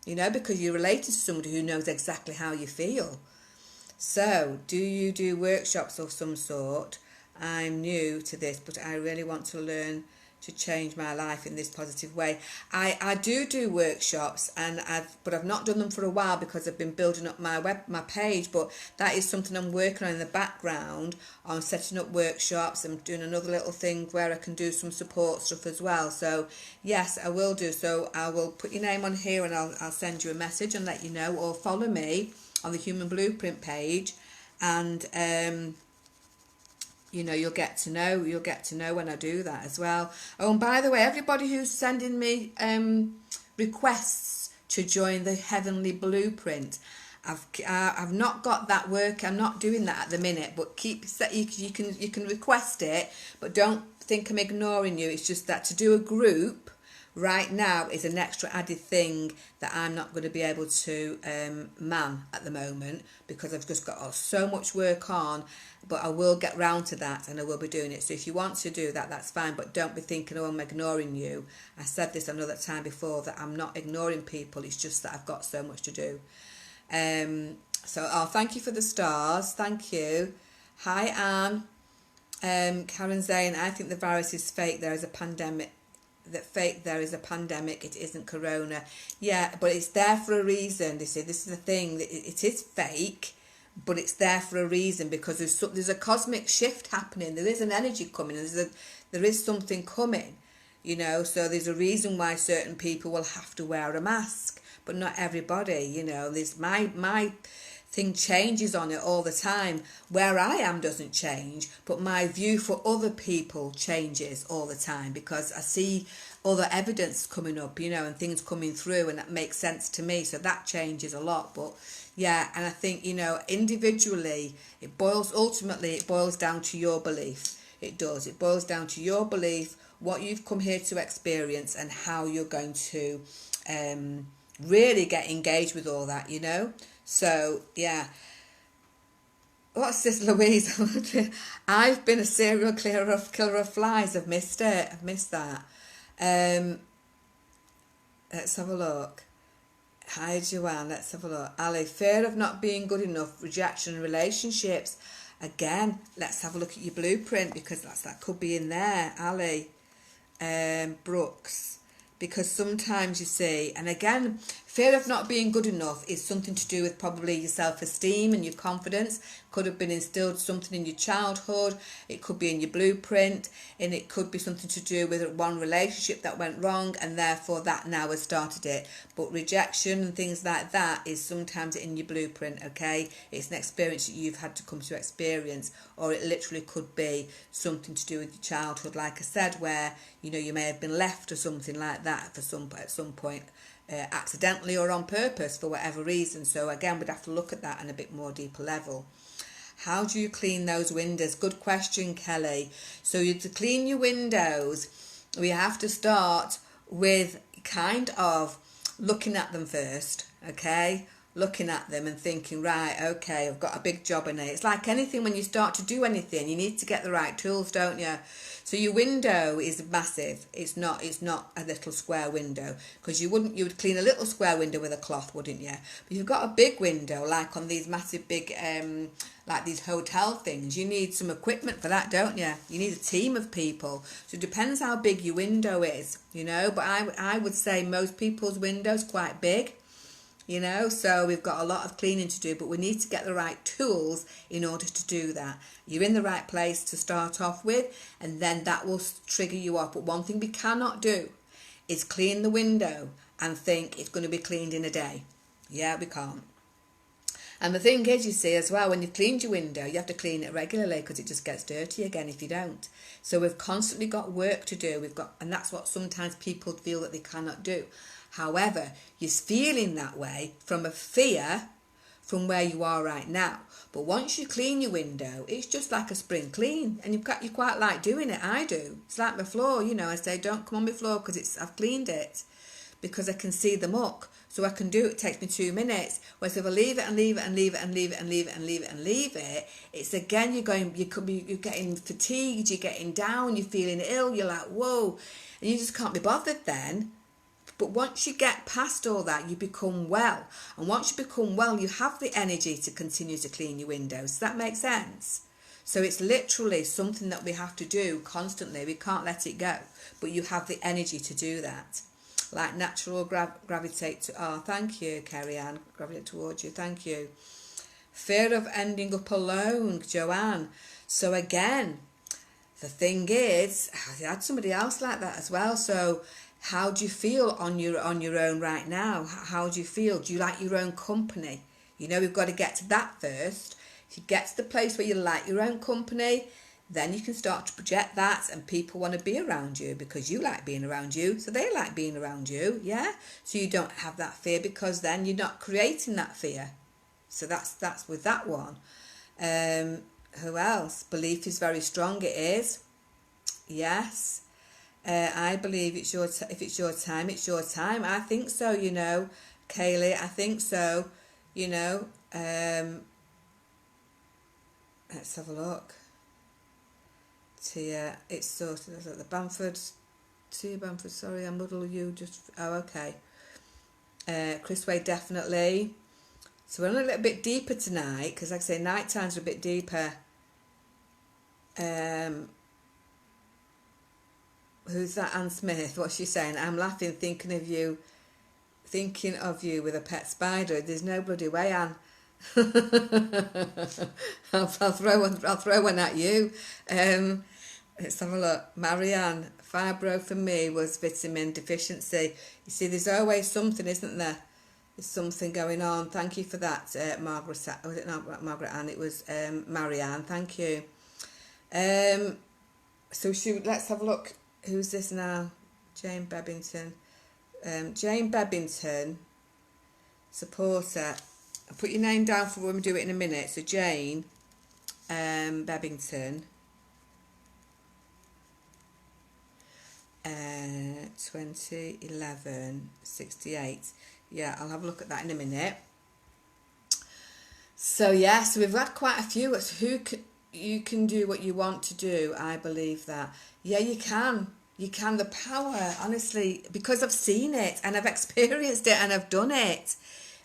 You know, because you're related to somebody who knows exactly how you feel. So, do you do workshops of some sort? I'm new to this, but I really want to learn to change my life in this positive way. I do workshops, but I've not done them for a while because I've been building up my page, but that is something I'm working on in the background, on setting up workshops. I'm doing another little thing where I can do some support stuff as well. So yes, I will do. So I will put your name on here, and I'll send you a message and let you know, or follow me on the Human Blueprint page, and you know, you'll get to know when I do that as well. Oh, and by the way, everybody who's sending me requests to join the heavenly blueprint. I've not got that work. I'm not doing that at the minute, but you can request it, but don't think I'm ignoring you. It's just that to do a group right now is an extra added thing that I'm not going to be able to man at the moment, because I've just got so much work on. But I will get round to that, and I will be doing it. So if you want to do that, that's fine, but don't be thinking, oh, I'm ignoring you. I said this another time before, that I'm not ignoring people. It's just that I've got so much to do. So thank you for the stars. Thank you. Hi, Anne. Karen saying, I think the virus is fake. There is a pandemic. There is a pandemic. It isn't corona. Yeah, but it's there for a reason. This is the thing. It is fake, but it's there for a reason, because there's a cosmic shift happening. There is an energy coming. There is something coming. You know, so there's a reason why certain people will have to wear a mask, but not everybody. You know, there's my thing changes on it all the time. Where I am doesn't change, but my view for other people changes all the time, because I see other evidence coming up, you know, and things coming through, and that makes sense to me. So that changes a lot. But yeah, and I think, you know, individually, it boils down to your belief. It does. It boils down to your belief, what you've come here to experience, and how you're going to really get engaged with all that, you know. So yeah, what's this, Louise? I've been a serial killer of flies. I've missed it. I've missed that. Let's have a look. Hi, Joanne. Let's have a look. Ali, fear of not being good enough, rejection in relationships. Again, let's have a look at your blueprint, because that could be in there. Ali, Brooks, because sometimes you see, and again, fear of not being good enough is something to do with probably your self-esteem and your confidence. Could have been instilled something in your childhood. It could be in your blueprint, and it could be something to do with one relationship that went wrong, and therefore that now has started it. But rejection and things like that is sometimes in your blueprint, okay? It's an experience that you've had to come to experience, or it literally could be something to do with your childhood, like I said, where, you know, you may have been left or something like that at some point, accidentally or on purpose, for whatever reason. So again, we'd have to look at that on a bit more deeper level. How do you clean those windows? Good question, Kelly. So to clean your windows, we have to start with kind of looking at them first, okay? Looking at them and thinking, right, okay, I've got a big job in it. It's like anything, when you start to do anything, you need to get the right tools, don't you? So your window is massive. It's not a little square window, because you would clean a little square window with a cloth, wouldn't you? But you've got a big window, like on these massive big like these hotel things, you need some equipment for that, don't you? You need a team of people. So it depends how big your window is, you know. But I would say most people's window's quite big, you know. So we've got a lot of cleaning to do, but we need to get the right tools in order to do that. You're in the right place to start off with, and then that will trigger you off. But one thing we cannot do is clean the window and think it's going to be cleaned in a day. Yeah, we can't. And the thing is, you see, as well, when you've cleaned your window, you have to clean it regularly, because it just gets dirty again if you don't. So we've constantly got work to do. And that's what sometimes people feel that they cannot do. However, you're feeling that way from a fear from where you are right now. But once you clean your window, it's just like a spring clean, and you quite like doing it. I do. It's like my floor, you know. I say, don't come on my floor, because I've cleaned it, because I can see the muck. So I can do it. It takes me 2 minutes. Whereas if I leave it and leave it and leave it and leave it and leave it and leave it and leave it, it's again you're getting fatigued, you're getting down, you're feeling ill, you're like, whoa, and you just can't be bothered then. But once you get past all that, you become well. And once you become well, you have the energy to continue to clean your windows. Does that make sense? So it's literally something that we have to do constantly. We can't let it go. But you have the energy to do that. Like natural gravitate to, thank you, Kerry Ann, gravitate towards you, thank you. Fear of ending up alone, Joanne. So again, the thing is, I had somebody else like that as well. So how do you feel on your own right now? How do you feel? Do you like your own company? You know, we've got to get to that first. If you get to the place where you like your own company, then you can start to project that, and people want to be around you because you like being around you, so they like being around you, yeah? So you don't have that fear, because then you're not creating that fear. So that's with that one. Who else? Belief is very strong. It is. Yes. I believe if it's your time, it's your time. I think so, you know, Kaylee. I think so, you know. Let's have a look. Tia, it's sorted. Is it the Bamford? Tia Bamford, sorry, I muddle you. Oh, okay. Chris Way, definitely. So we're a little bit deeper tonight, because like I say, night times are a bit deeper. Who's that? Anne Smith. What's she saying? I'm laughing thinking of you with a pet spider. There's no bloody way, Anne. I'll throw one at you. Let's have a look. Marianne, fibro for me was vitamin deficiency. You see, there's always something, isn't there? There's something going on. Thank you for that, Margaret. Was it not Margaret Ann? It was Marianne. Thank you. So let's have a look. Who's this now? Jane Bebbington. Jane Bebbington, supporter. I'll put your name down for when we do it in a minute. So Jane Bebbington. 2011 68. Yeah, I'll have a look at that in a minute. So yeah, so we've had quite a few. You can do what you want to do. I believe that. Yeah, you can. You can. The power, honestly, because I've seen it and I've experienced it and I've done it.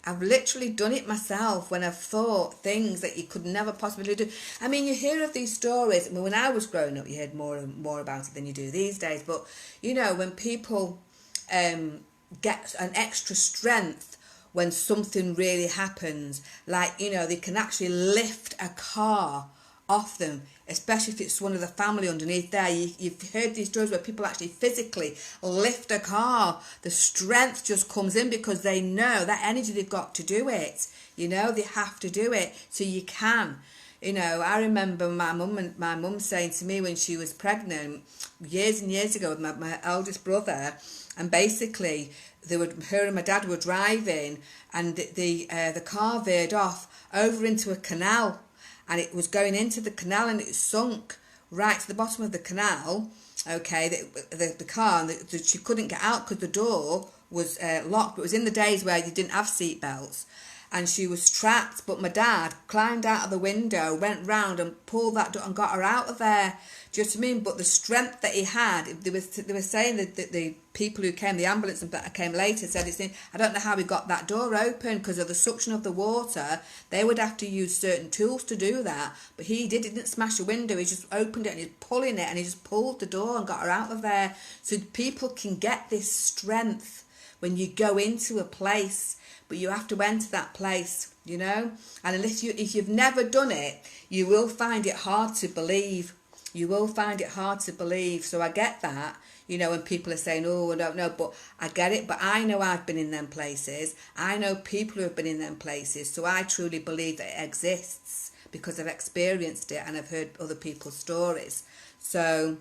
I've literally done it myself when I've thought things that you could never possibly do. I mean, you hear of these stories. I mean, when I was growing up, you heard more and more about it than you do these days. But, you know, when people get an extra strength when something really happens, like, you know, they can actually lift a car off them, especially if it's one of the family underneath there. You've heard these stories where people actually physically lift a car. The strength just comes in because they know that energy, they've got to do it. You know, they have to do it. So you can. You know, I remember my mum saying to me when she was pregnant years and years ago with my eldest brother, and basically her and my dad were driving, and the car veered off over into a canal. And it was going into the canal, and it sunk right to the bottom of the canal. Okay, the car, and she couldn't get out because the door was locked. But it was in the days where you didn't have seat belts, and she was trapped. But my dad climbed out of the window, went round and pulled that door and got her out of there. Do you know what I mean? But the strength that he had, they were saying that the people who came, the ambulance that came later, said I don't know how he got that door open because of the suction of the water. They would have to use certain tools to do that. But he didn't smash a window. He just opened it and he's pulling it, and he just pulled the door and got her out of there. So people can get this strength when you go into a place, but you have to enter that place, you know. And if you've never done it, you will find it hard to believe. You will find it hard to believe. So I get that, you know, when people are saying, oh, I don't know, but I get it. But I know I've been in them places. I know people who have been in them places. So I truly believe that it exists because I've experienced it and I've heard other people's stories. So,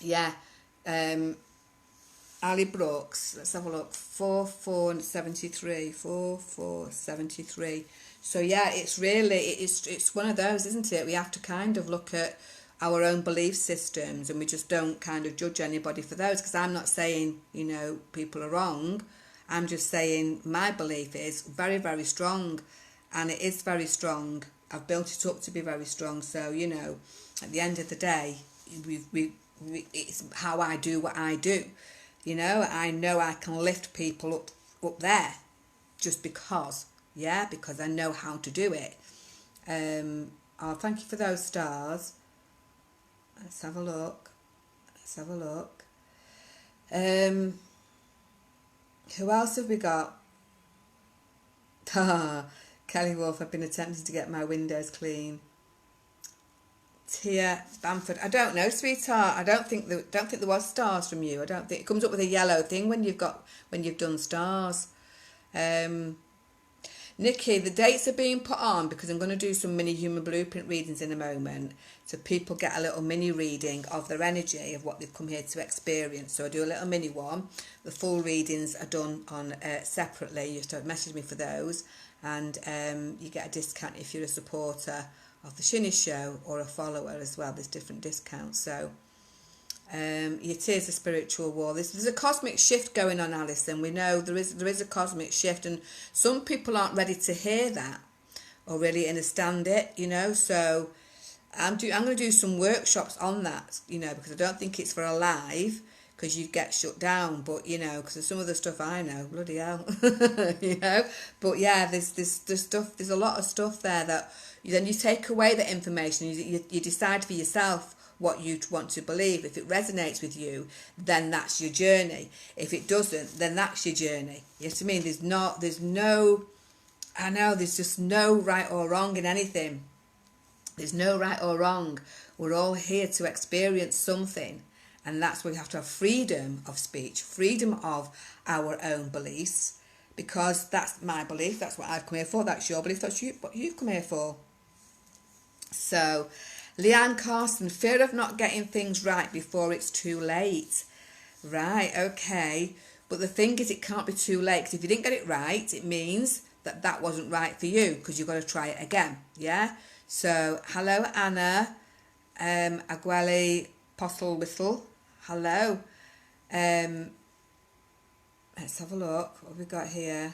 yeah. Ali Brooks, let's have a look. 4473. So, yeah, it's really, it's one of those, isn't it? We have to kind of look at our own belief systems, and we just don't kind of judge anybody for those, because I'm not saying, you know, people are wrong. I'm just saying my belief is very, very strong, and it is very strong. I've built it up to be very strong. So, you know, at the end of the day, it's how I do what I do. You know I can lift people up there just because, yeah, because I know how to do it. Oh, thank you for those stars. Let's have a look. Who else have we got? Kelly Wolf, I've been attempting to get my windows clean. Tia Bamford, I don't know, sweetheart. I don't think there was stars from you. I don't think it comes up with a yellow thing when you've done stars. Nikki, the dates are being put on because I'm going to do some mini human blueprint readings in a moment, so people get a little mini reading of their energy, of what they've come here to experience. So I do a little mini one. The full readings are done on separately. You have to message me for those, and you get a discount if you're a supporter of the Shinny Show or a follower as well. There's different discounts. So it is a spiritual war. There's a cosmic shift going on, Alison. We know there is a cosmic shift, and some people aren't ready to hear that or really understand it, you know. So I'm going to do some workshops on that, you know, because I don't think it's for a live, because you'd get shut down. But you know, because of some of the stuff I know, bloody hell, you know. But yeah, there's stuff. There's a lot of stuff there that then you take away the information. You decide for yourself what you want to believe. If it resonates with you, then that's your journey. If it doesn't, then that's your journey. You know what I mean? There's just no right or wrong in anything. There's no right or wrong. We're all here to experience something, and that's where we have to have freedom of speech, freedom of our own beliefs, because that's my belief, that's what I've come here for, that's your belief, that's what you've come here for. So Leanne Carson, fear of not getting things right before it's too late. Right, okay. But the thing is, it can't be too late, because if you didn't get it right, it means that wasn't right for you, because you've got to try it again, yeah? So, hello, Anna, Agueli Postle Whistle, hello. Let's have a look, what have we got here?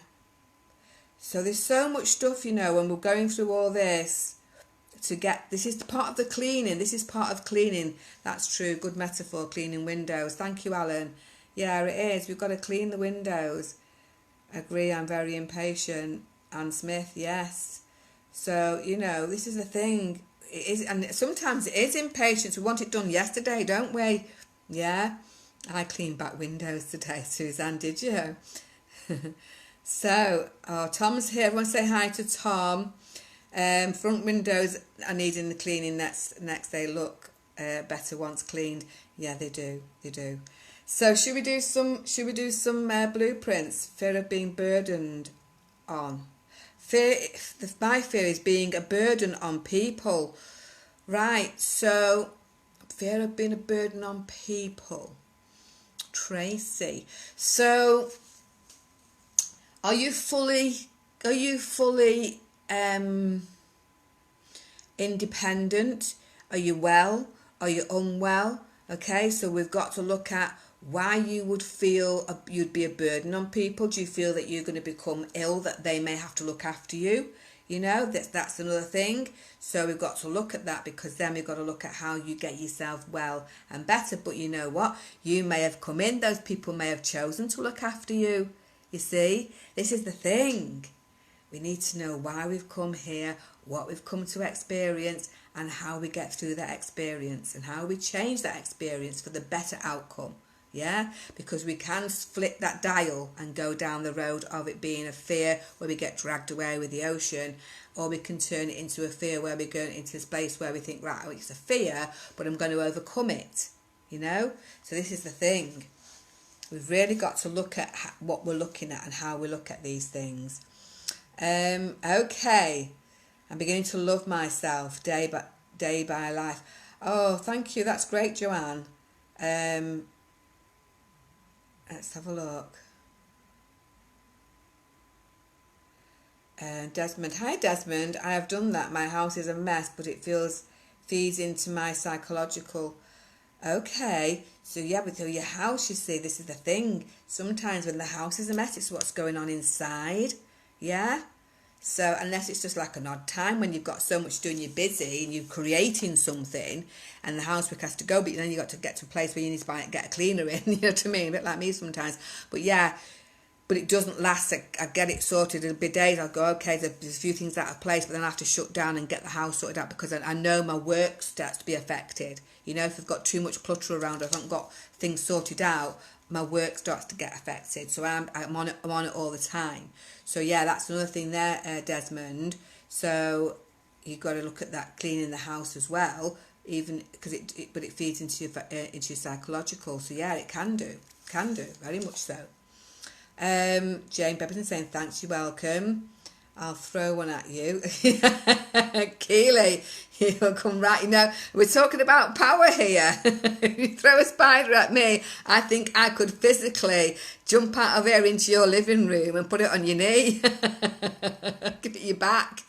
So there's so much stuff, you know, when we're going through all this, this is part of the cleaning. This is part of cleaning. That's true. Good metaphor, cleaning windows. Thank you, Alan. Yeah, it is. We've got to clean the windows. Agree, I'm very impatient. Anne Smith, yes. So, you know, this is the thing. It is, and sometimes it is impatience. We want it done yesterday, don't we? Yeah. I cleaned back windows today, Suzanne, did you? So, Tom's here. Everyone say hi to Tom. Front windows are needing the cleaning next. They look better once cleaned. Yeah, they do. So should we do some blueprints? Fear of being burdened on. My fear is being a burden on people. Right. So fear of being a burden on people. Tracy. So are you fully independent? Are you well? Are you unwell? Okay, so we've got to look at why you would feel you'd be a burden on people. Do you feel that you're going to become ill, that they may have to look after you? You know, that's another thing. So we've got to look at that, because then we've got to look at how you get yourself well and better. But you know what? You may have come in, those people may have chosen to look after you. You see, this is the thing. We need to know why we've come here, what we've come to experience, and how we get through that experience, and how we change that experience for the better outcome. Yeah, because we can flip that dial and go down the road of it being a fear where we get dragged away with the ocean, or we can turn it into a fear where we go into this place where we think, right, oh, it's a fear, but I'm going to overcome it, you know. So this is the thing. We've really got to look at what we're looking at and how we look at these things. Okay, I'm beginning to love myself day by life. Oh, thank you. That's great, Joanne. Let's have a look. Desmond. Hi, Desmond. I have done that. My house is a mess, but it feeds into my psychological. Okay. So yeah, with your house, you see, this is the thing. Sometimes when the house is a mess, it's what's going on inside. Yeah. So unless it's just like an odd time when you've got so much to do and you're busy and you're creating something and the housework has to go, but then you've got to get to a place where you need to get a cleaner in, you know what I mean? A bit like me sometimes. But yeah, but it doesn't last. I get it sorted. It'll be days I'll go, okay, there's a few things out of place, but then I have to shut down and get the house sorted out, because I know my work starts to be affected. You know, if I've got too much clutter around, or if I haven't got things sorted out, my work starts to get affected. So I'm on it all the time. So yeah, that's another thing there, Desmond. So you've got to look at that cleaning the house as well, even because it feeds into your psychological. So yeah, it can do very much so. Jane Beverton saying thanks, you're welcome. I'll throw one at you. Keely, you'll come right. You know, we're talking about power here. If you throw a spider at me, I think I could physically jump out of here into your living room and put it on your knee. Give it your back.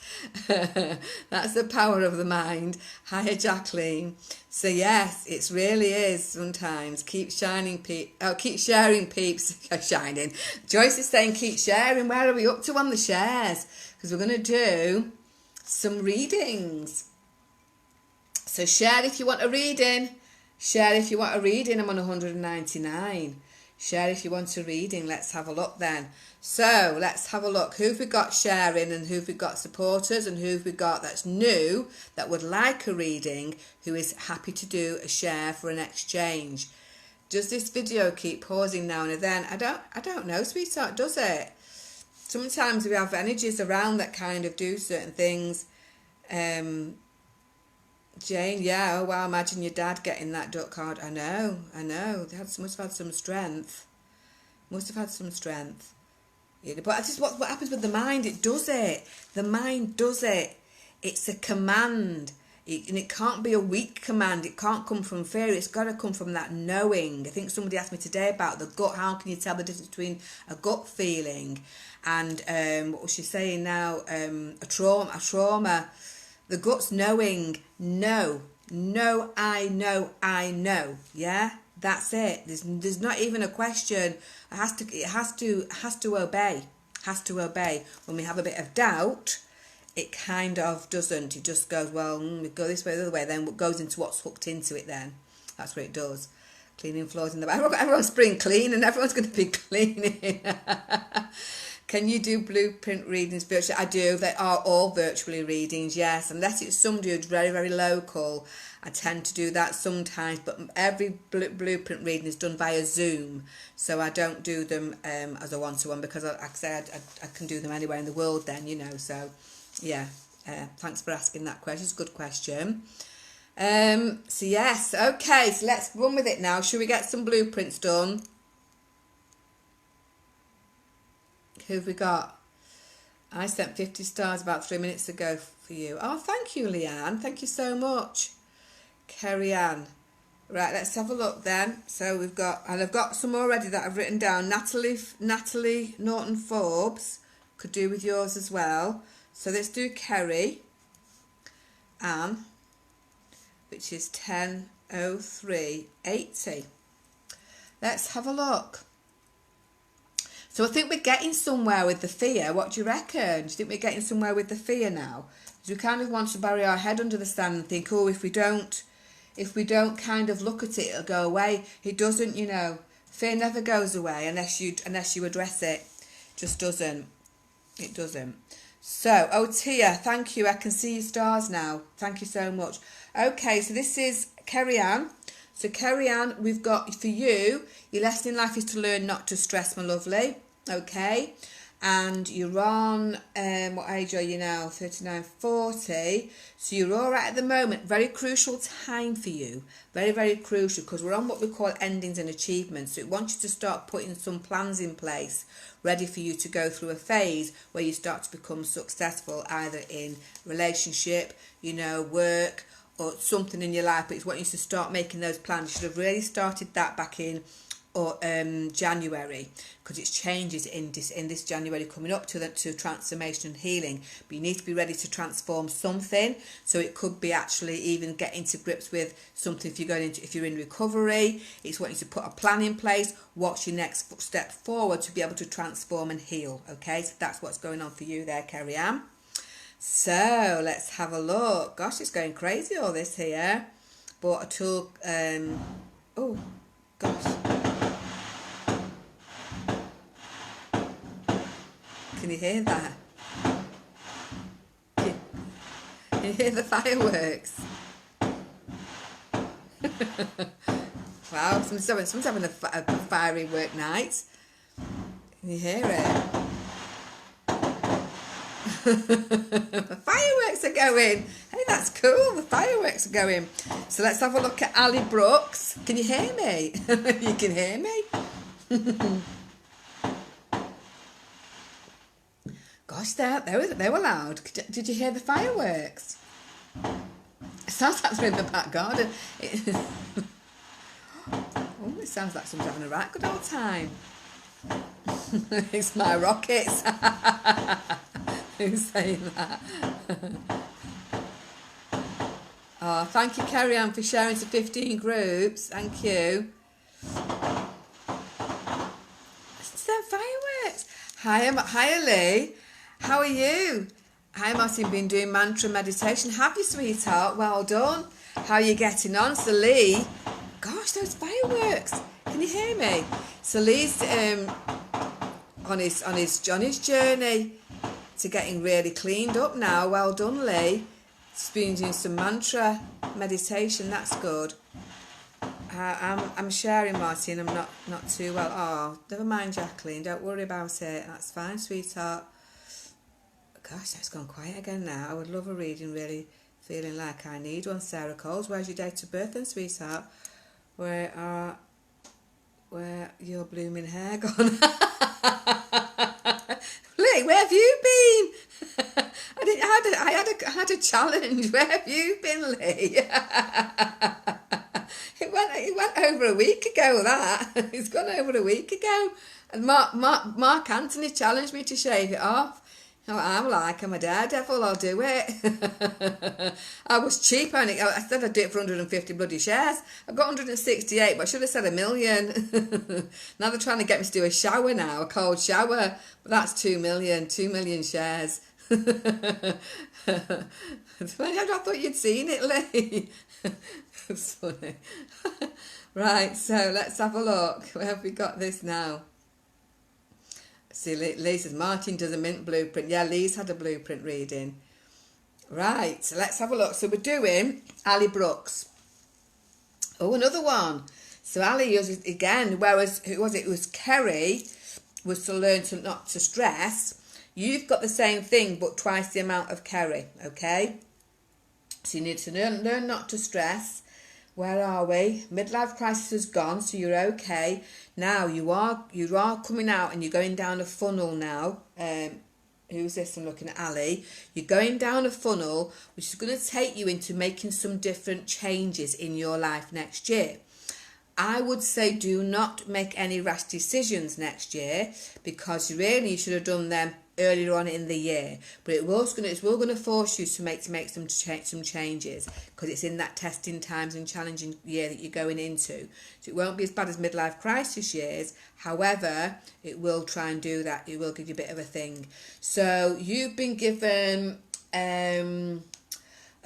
That's the power of the mind. Hiya, Jacqueline. So yes, it really is sometimes. Keep shining, keep sharing, peeps. Shining. Joyce is saying keep sharing. Where are we up to on the shares? Because we're going to do some readings. So share if you want a reading. Share if you want a reading. I'm on 199. Share if you want a reading. Let's have a look then. So let's have a look. Who've we got sharing and who've we got supporters and who've we got that's new, that would like a reading, who is happy to do a share for an exchange. Does this video keep pausing now and then? I don't know, sweetheart, does it? Sometimes we have energies around that kind of do certain things. Jane, yeah, oh wow, imagine your dad getting that duck card. I know. They must have had some strength. Must have had some strength. Yeah, but that's just what happens with the mind. It does it. The mind does it. It's a command. And it can't be a weak command. It can't come from fear. It's got to come from that knowing. I think somebody asked me today about the gut. How can you tell the difference between a gut feeling and, what was she saying now? A trauma. The gut's knowing. No, I know. Yeah, that's it. There's not even a question. It has to obey. Has to obey. When we have a bit of doubt, it kind of doesn't. It just goes, well, we go this way, the other way. Then it goes into what's hooked into it. Then that's what it does. Cleaning floors in the back. Everyone's spring clean, and everyone's going to be cleaning. Can you do blueprint readings virtually? I do. They are all virtually readings, yes. Unless it's somebody who's very, very local, I tend to do that sometimes. But every blueprint reading is done via Zoom. So I don't do them as a one-to-one because, like I said, I can do them anywhere in the world then, you know. So, yeah. Thanks for asking that question. It's a good question. So, yes. Okay, so let's run with it now. Should we get some blueprints done? Who've we got? I sent 50 stars about 3 minutes ago for you. Oh, thank you, Leanne. Thank you so much. Kerry Ann. Right, let's have a look then. So we've got, and I've got some already that I've written down. Natalie Norton Forbes. Could do with yours as well. So let's do Kerry Ann, which is 10:03:80. Let's have a look. So I think we're getting somewhere with the fear. What do you reckon? Do you think we're getting somewhere with the fear now? Because we kind of want to bury our head under the sand and think, oh, if we don't kind of look at it, it'll go away. It doesn't, you know. Fear never goes away unless you address it. Just doesn't. It doesn't. So, oh Tia, thank you. I can see your stars now. Thank you so much. Okay, so this is Kerry Ann. So Kerry Ann, we've got for you, your lesson in life is to learn not to stress, my lovely. Okay, and you're on, what age are you now? 39, 40. So you're all right at the moment. Very crucial time for you. Very, very crucial, because we're on what we call endings and achievements. So it wants you to start putting some plans in place, ready for you to go through a phase where you start to become successful, either in relationship, you know, work, or something in your life. But it's wanting you to start making those plans. You should have really started that back in January, because it's changes in this January coming up to transformation and healing. But you need to be ready to transform something. So it could be actually even getting to grips with something if you're in recovery. It's wanting to put a plan in place. What's your next step forward to be able to transform and heal? Okay, so that's what's going on for you there, Kerry Ann. So let's have a look. Gosh, it's going crazy all this here. Bought a tool. Oh gosh. Can you hear that? Can you hear the fireworks? Wow, someone's having a fiery work night. Can you hear it? The fireworks are going. Hey, that's cool. The fireworks are going. So let's have a look at Ali Brooks. Can you hear me? You can hear me? Gosh, Gosh, they were loud. Did you hear the fireworks? It sounds like they're in the back garden. Oh, it sounds like someone's having a right good old time. It's my rockets. Who's saying that? Oh, thank you, Kerry Ann, for sharing to 15 groups. Thank you. Listen to them fireworks. Hi, Lee. How are you? Hi, Martin. Been doing mantra meditation. Have you, sweetheart? Well done. How are you getting on? So, Lee, gosh, those fireworks. Can you hear me? So, Lee's on his journey to getting really cleaned up now. Well done, Lee. He's been doing some mantra meditation. That's good. I'm sharing, Martin. I'm not too well. Oh, never mind, Jacqueline. Don't worry about it. That's fine, sweetheart. Gosh, that's gone quiet again now. I would love a reading, really feeling like I need one. Sarah Coles, where's your date of birth then, sweetheart? Where your blooming hair gone? Lee, where have you been? I had a challenge. Where have you been, Lee? It went over a week ago, that. It's gone over a week ago. And Mark Anthony challenged me to shave it off. Oh, I'm a daredevil, I'll do it. I was cheap on it. I said I'd do it for 150 bloody shares. I got 168, but I should have said 1 million. Now they're trying to get me to do a shower now, a cold shower. But that's 2 million shares. I thought you'd seen it, Lee. That's funny. Right, so let's have a look. Where have we got this now? See, Lee says, Martin does a mint blueprint. Yeah, Lee's had a blueprint reading. Right, so let's have a look. So we're doing Ali Brooks. Oh, another one. So Ali uses, again, whereas, who was it? It was Kerry, was to learn to not to stress. You've got the same thing, but twice the amount of Kerry, okay? So you need to learn not to stress. Where are we? Midlife crisis has gone, so you're okay. Now you are coming out and you're going down a funnel now. Who's this? I'm looking at Ali. You're going down a funnel, which is going to take you into making some different changes in your life next year. I would say do not make any rash decisions next year, because really you should have done them earlier on in the year, but it's going to force you to make some changes, because it's in that testing times and challenging year that you're going into. So it won't be as bad as midlife crisis years. However, it will try and do that. It will give you a bit of a thing. So you've been given a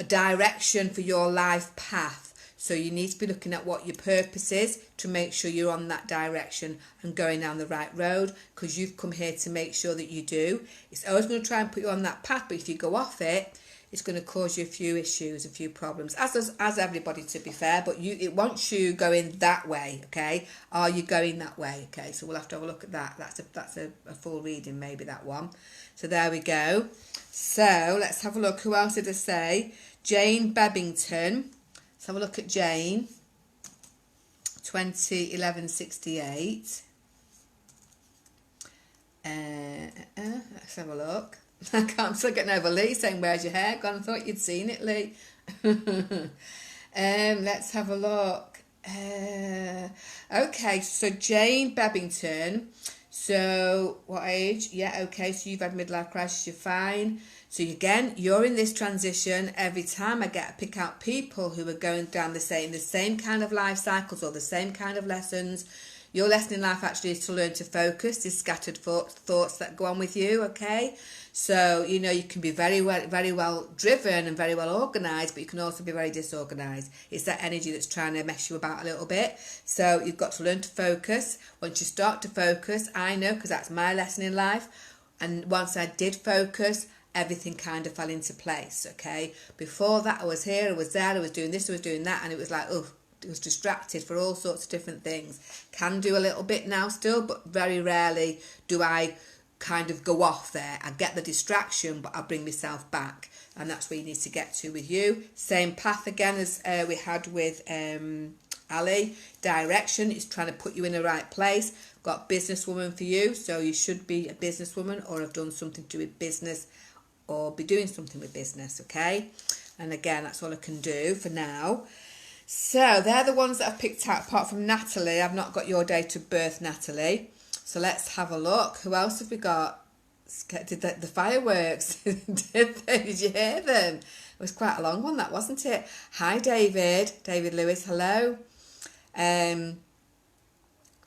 direction for your life path. So you need to be looking at what your purpose is to make sure you're on that direction and going down the right road, because you've come here to make sure that you do. It's always going to try and put you on that path, but if you go off it, it's going to cause you a few issues, a few problems, as everybody, to be fair, but it wants you going that way, okay? Are you going that way? Okay, so we'll have to have a look at that. That's a full reading, maybe, that one. So there we go. So let's have a look. Who else did I say? Jane Bebbington. Let's have a look at Jane, 2011-68. Let's have a look. I'm still getting over Lee saying, where's your hair gone? I thought you'd seen it, Lee. Let's have a look. Okay, so Jane Bebbington. So what age? Yeah, okay, so you've had midlife crisis, you're fine. So again, you're in this transition. Every time I get to pick out people who are going down the same kind of life cycles or the same kind of lessons. Your lesson in life actually is to learn to focus, these scattered thoughts that go on with you, okay? So, you know, you can be very well driven and very well organised, but you can also be very disorganised. It's that energy that's trying to mess you about a little bit. So you've got to learn to focus. Once you start to focus, I know, because that's my lesson in life, and once I did focus, everything kind of fell into place, okay? Before that, I was here, I was there, I was doing this, I was doing that, and it was like, oh, I was distracted for all sorts of different things. Can do a little bit now still, but very rarely do I kind of go off there. I get the distraction, but I bring myself back, and that's where you need to get to with you. Same path again as we had with Ali, direction. It's trying to put you in the right place. Got businesswoman for you, so you should be a businesswoman or have done something to do with business or be doing something with business, okay? And again, that's all I can do for now. So they're the ones that I've picked out, apart from Natalie. I've not got your date of birth, Natalie. So let's have a look. Who else have we got? Did the fireworks? Did you hear them? It was quite a long one, that, wasn't it? Hi, David. David Lewis, hello.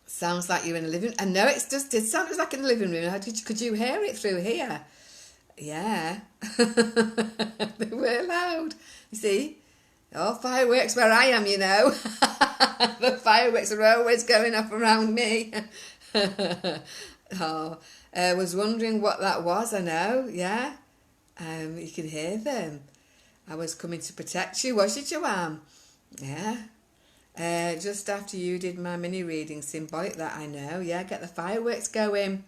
Sounds like you're in a living room. I know it did sound like in the living room. Could you hear it through here? Yeah. They were loud. You see? Oh, fireworks where I am, you know. The fireworks are always going off around me. Oh, I was wondering what that was, I know, yeah. You can hear them. I was coming to protect you, was you, Joanne? Yeah. Just after you did my mini reading, symbolic that, I know. Yeah, get the fireworks going.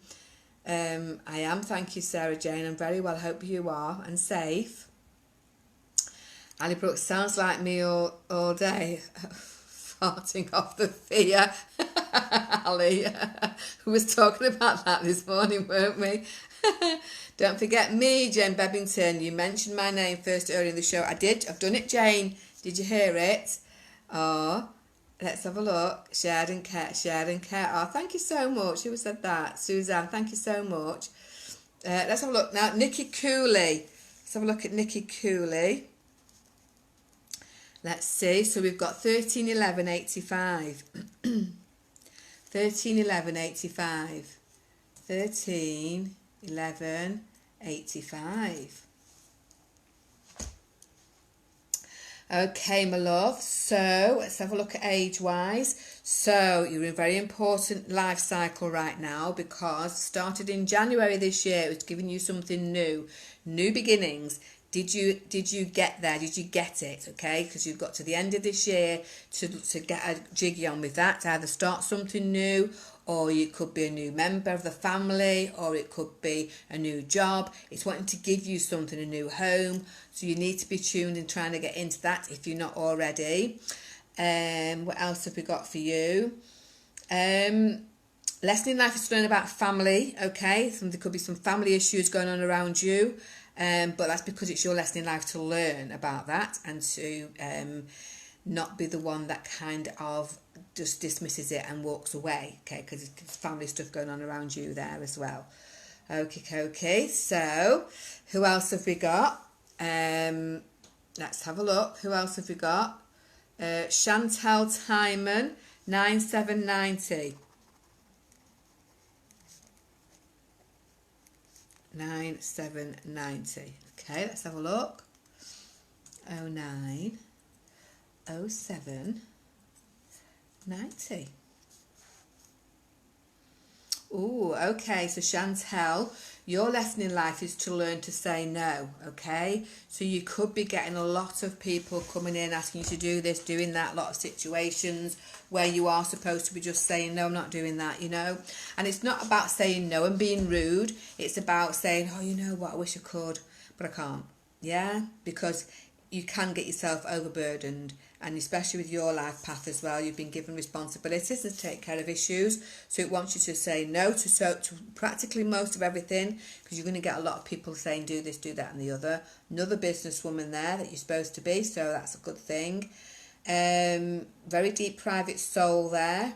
I am, thank you, Sarah Jane. I'm very well, hope you are, and safe. Ali Brooks, sounds like me all day. Farting off the fear. Ali, we was talking about that this morning, weren't we? Don't forget me, Jane Bebbington. You mentioned my name first earlier in the show. I did. I've done it, Jane. Did you hear it? Oh, let's have a look. Shared and care. Oh, thank you so much. Who said that? Suzanne, thank you so much. Let's have a look now. Nikki Cooley. Let's have a look at Nikki Cooley. Let's see. So we've got 131185. 131185. 131185. Okay, my love. So let's have a look at age-wise. So you're in a very important life cycle right now, because started in January this year, it was giving you something new beginnings. Did you get there? Did you get it? Okay, because you've got to the end of this year to get a jiggy on with that, to either start something new, or it could be a new member of the family, or it could be a new job. It's wanting to give you something, a new home. So you need to be tuned and trying to get into that if you're not already. What else have we got for you? Lesson in life is to learn about family, okay? There could be some family issues going on around you. But that's because it's your lesson in life to learn about that and to not be the one that kind of just dismisses it and walks away, okay, because it's family stuff going on around you there as well. Okay, so who else have we got? Let's have a look. Who else have we got? Chantel Timon, 9790. 9790. Okay, let's have a look. 09 07 90. Ooh, okay, so Chantel, your lesson in life is to learn to say no, okay? So you could be getting a lot of people coming in asking you to do this, doing that, a lot of situations where you are supposed to be just saying, no, I'm not doing that, you know? And it's not about saying no and being rude. It's about saying, oh, you know what, I wish I could, but I can't, yeah? Because you can get yourself overburdened, and especially with your life path as well, you've been given responsibilities to take care of issues, so it wants you to say no to practically most of everything, because you're going to get a lot of people saying do this, do that and the other. Another businesswoman there that you're supposed to be, so that's a good thing. Very deep private soul there.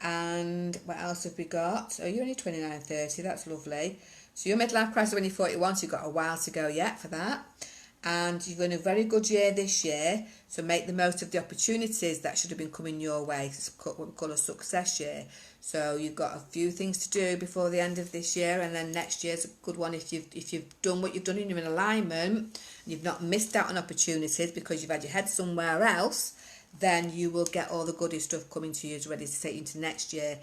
And what else have we got? Oh, you're only 29-30, that's lovely. So your midlife crisis when you're 41, so you've got a while to go yet for that. And you're in a very good year this year, so make the most of the opportunities that should have been coming your way. It's what we call a success year. So you've got a few things to do before the end of this year, and then next year's a good one if you've done what you've done and you're in alignment, and you've not missed out on opportunities because you've had your head somewhere else, then you will get all the goodie stuff coming to you, ready to take you into next year.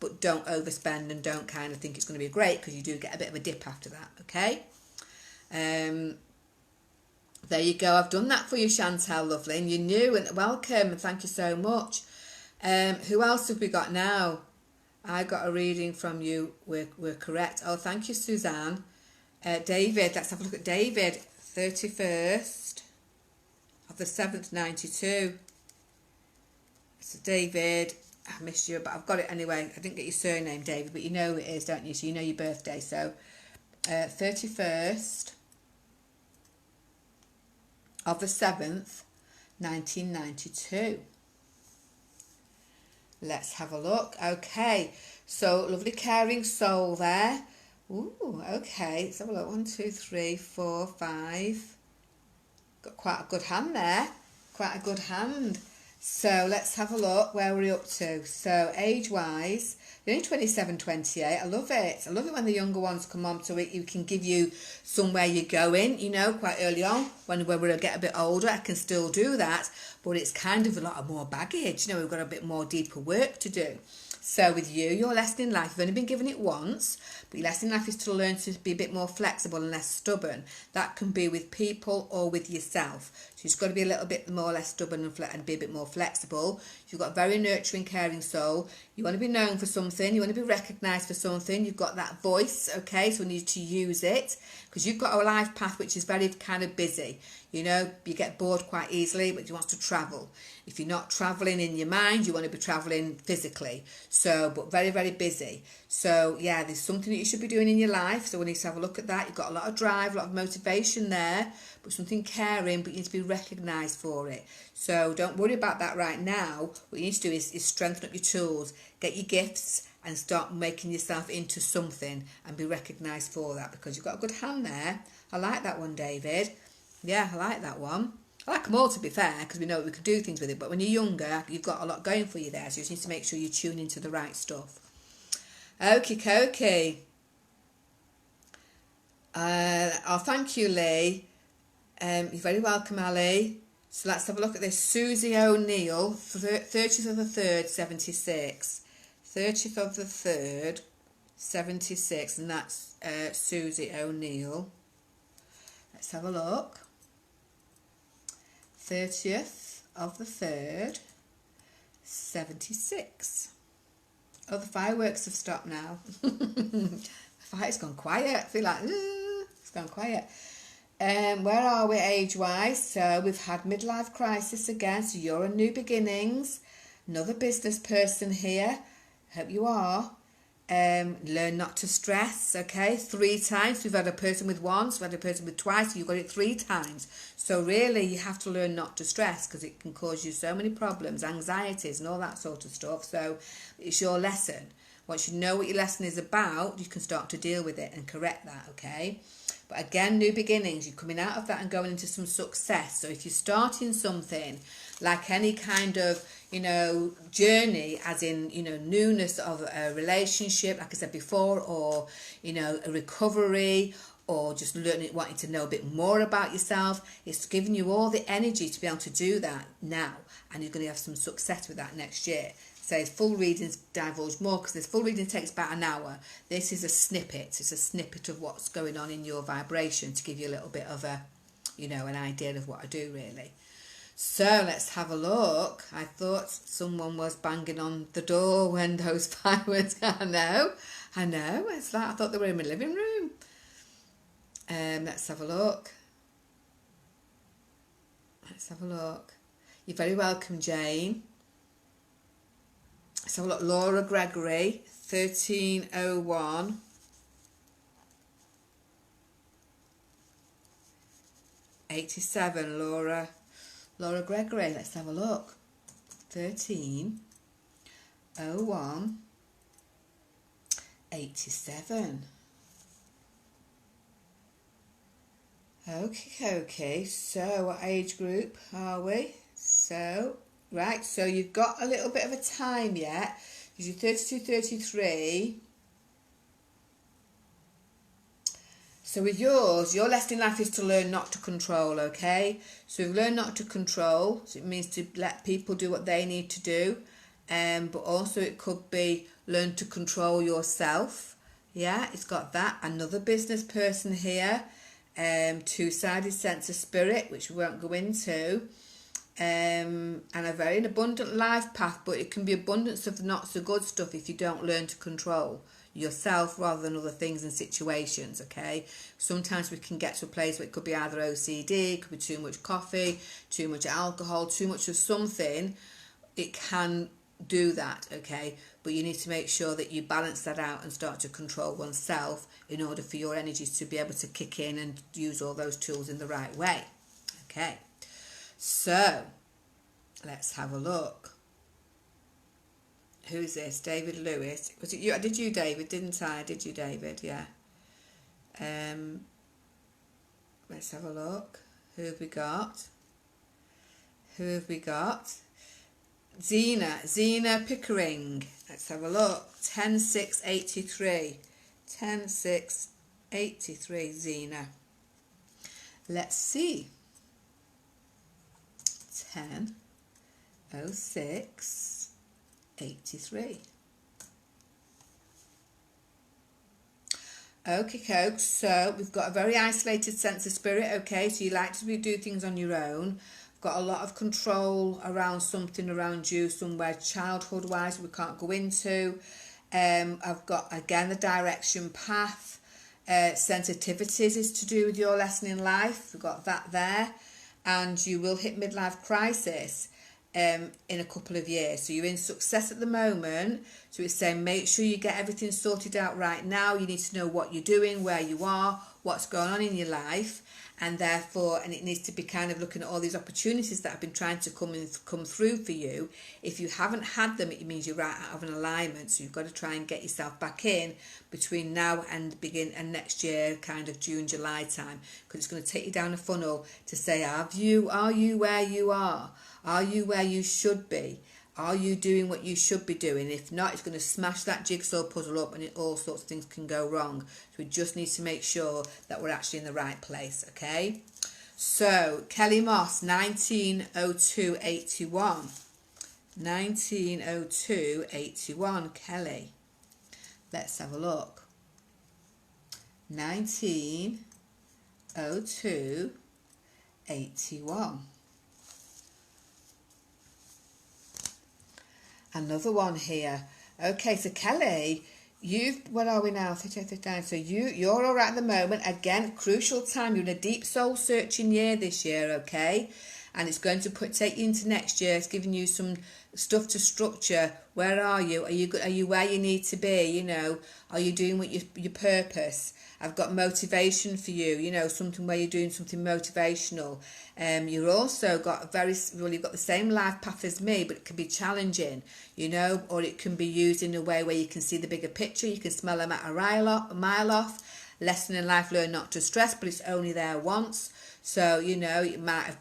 But don't overspend and don't kind of think it's going to be great, because you do get a bit of a dip after that, okay? There you go. I've done that for you, Chantel, lovely. And you're new, and welcome, and thank you so much. Who else have we got now? I got a reading from you. We're correct. Oh, thank you, Suzanne. David, let's have a look at David. 31st of the 7th, 92. Let's So David, I missed you, but I've got it anyway. I didn't get your surname, David, but you know who it is, don't you? So you know your birthday. So 31st of the 7th, 1992. Let's have a look. Okay, so lovely caring soul there. Ooh, okay, let's have a look. 1, 2, 3, 4, 5. Got quite a good hand there. Quite a good hand. So let's have a look where we're up to. So age-wise, you're only 27, 28. I love it. I love it when the younger ones come on to it. You can give you somewhere you're going, you know, quite early on. When we get a bit older, I can still do that. But it's kind of a lot of more baggage. You know, we've got a bit more deeper work to do. So with you, your lesson in life, you've only been given it once, but your lesson in life is to learn to be a bit more flexible and less stubborn. That can be with people or with yourself. So you've got to be a little bit more less stubborn and be a bit more flexible. You've got a very nurturing, caring soul. You want to be known for something. You want to be recognised for something. You've got that voice, okay, so we need to use it because you've got a life path which is very kind of busy. You know, you get bored quite easily, but you want to travel. If you're not travelling in your mind, you want to be travelling physically. So, but very, very busy. So, yeah, there's something that you should be doing in your life. So we need to have a look at that. You've got a lot of drive, a lot of motivation there, but something caring, but you need to be recognised for it. So don't worry about that right now. What you need to do is strengthen up your tools, get your gifts, and start making yourself into something and be recognised for that because you've got a good hand there. I like that one, David. Yeah, I like that one. I like them all, to be fair, because we know we can do things with it. But when you're younger, you've got a lot going for you there. So you just need to make sure you tune into the right stuff. Okie dokie. Oh, thank you, Lee. You're very welcome, Ali. So let's have a look at this. Susie O'Neill, 30th of the 3rd, 76. 30th of the 3rd, 76. And that's Susie O'Neill. Let's have a look. 30th of the 3rd, 76. Oh, the fireworks have stopped now. The fire's gone quiet. I feel like, it's gone quiet. Where are we age-wise? So we've had midlife crisis again. So you're on new beginnings. Another business person here. Hope you are. Learn not to stress, okay? 3 times. We've had a person with once, we've had a person with twice, so you've got it 3 times. So really you have to learn not to stress because it can cause you so many problems, anxieties and all that sort of stuff. So it's your lesson. Once you know what your lesson is about, you can start to deal with it and correct that, okay? But again, new beginnings, you're coming out of that and going into some success. So if you're starting something, like any kind of, you know, journey, as in, you know, newness of a relationship, like I said before, or, you know, a recovery, or just learning, wanting to know a bit more about yourself, it's giving you all the energy to be able to do that now, and you're going to have some success with that next year. So full readings divulge more because this full reading takes about an hour. This is a snippet. It's a snippet of what's going on in your vibration to give you a little bit of a, you know, an idea of what I do really. So let's have a look. I thought someone was banging on the door when those fireworks. I know. It's like I thought they were in my living room. Let's have a look. You're very welcome, Jane. Let's have a look. Laura Gregory, 1301. 87, Laura Gregory. Let's have a look. 1301. 87. Okay. So what age group are we? So, right, so you've got a little bit of a time yet. Because you're 32, 33. So with yours, your lesson in life is to learn not to control, okay? So you've learned not to control, so it means to let people do what they need to do. But also it could be learn to control yourself. Yeah, it's got that. Another business person here. Two-sided sense of spirit, which we won't go into. And a very abundant life path, but it can be abundance of the not so good stuff if you don't learn to control yourself rather than other things and situations, okay? Sometimes we can get to a place where it could be either OCD, it could be too much coffee, too much alcohol, too much of something, it can do that, okay, but you need to make sure that you balance that out and start to control oneself in order for your energies to be able to kick in and use all those tools in the right way. Okay, so let's have a look. Who's this? David Lewis. Was it you? I did you, David, didn't I? Did you, David? Yeah. Let's have a look. Who have we got? Who have we got? Zena Pickering. Let's have a look. 10-6-83. 10-6-83, Zena. Let's see. 10-06-83. Okay, folks, so we've got a very isolated sense of spirit, okay, so you like to do things on your own. Got a lot of control around something around you, somewhere childhood-wise we can't go into. I've got, again, the direction path. Sensitivities is to do with your lesson in life. We've got that there. And you will hit midlife crisis in a couple of years. So you're in success at the moment. So it's saying make sure you get everything sorted out right now. You need to know what you're doing, where you are, what's going on in your life. And therefore, and it needs to be kind of looking at all these opportunities that have been trying to come through for you. If you haven't had them, it means you're right out of an alignment. So you've got to try and get yourself back in between now and next year, kind of June, July time, because it's going to take you down a funnel to say, are you where you are? Are you where you should be? Are you doing what you should be doing? If not, it's going to smash that jigsaw puzzle up and all sorts of things can go wrong. So we just need to make sure that we're actually in the right place, okay? So, Kelly Moss, 1902-81. 1902-81, Kelly. Let's have a look. 1902-81. Another one here. Okay, so Kelly, what are we now? 39. So you're all right at the moment. Again, crucial time. You're in a deep soul searching year this year, okay? And it's going to take you into next year. It's giving you some stuff to structure. Where are you? Are you where you need to be? You know, are you doing what your purpose? I've got motivation for you. You know, something where you're doing something motivational. You've also got you've got the same life path as me, but it can be challenging. You know, or it can be used in a way where you can see the bigger picture. You can smell them at a mile off. Lesson in life: learn not to stress, but it's only there once. So, you know, you might have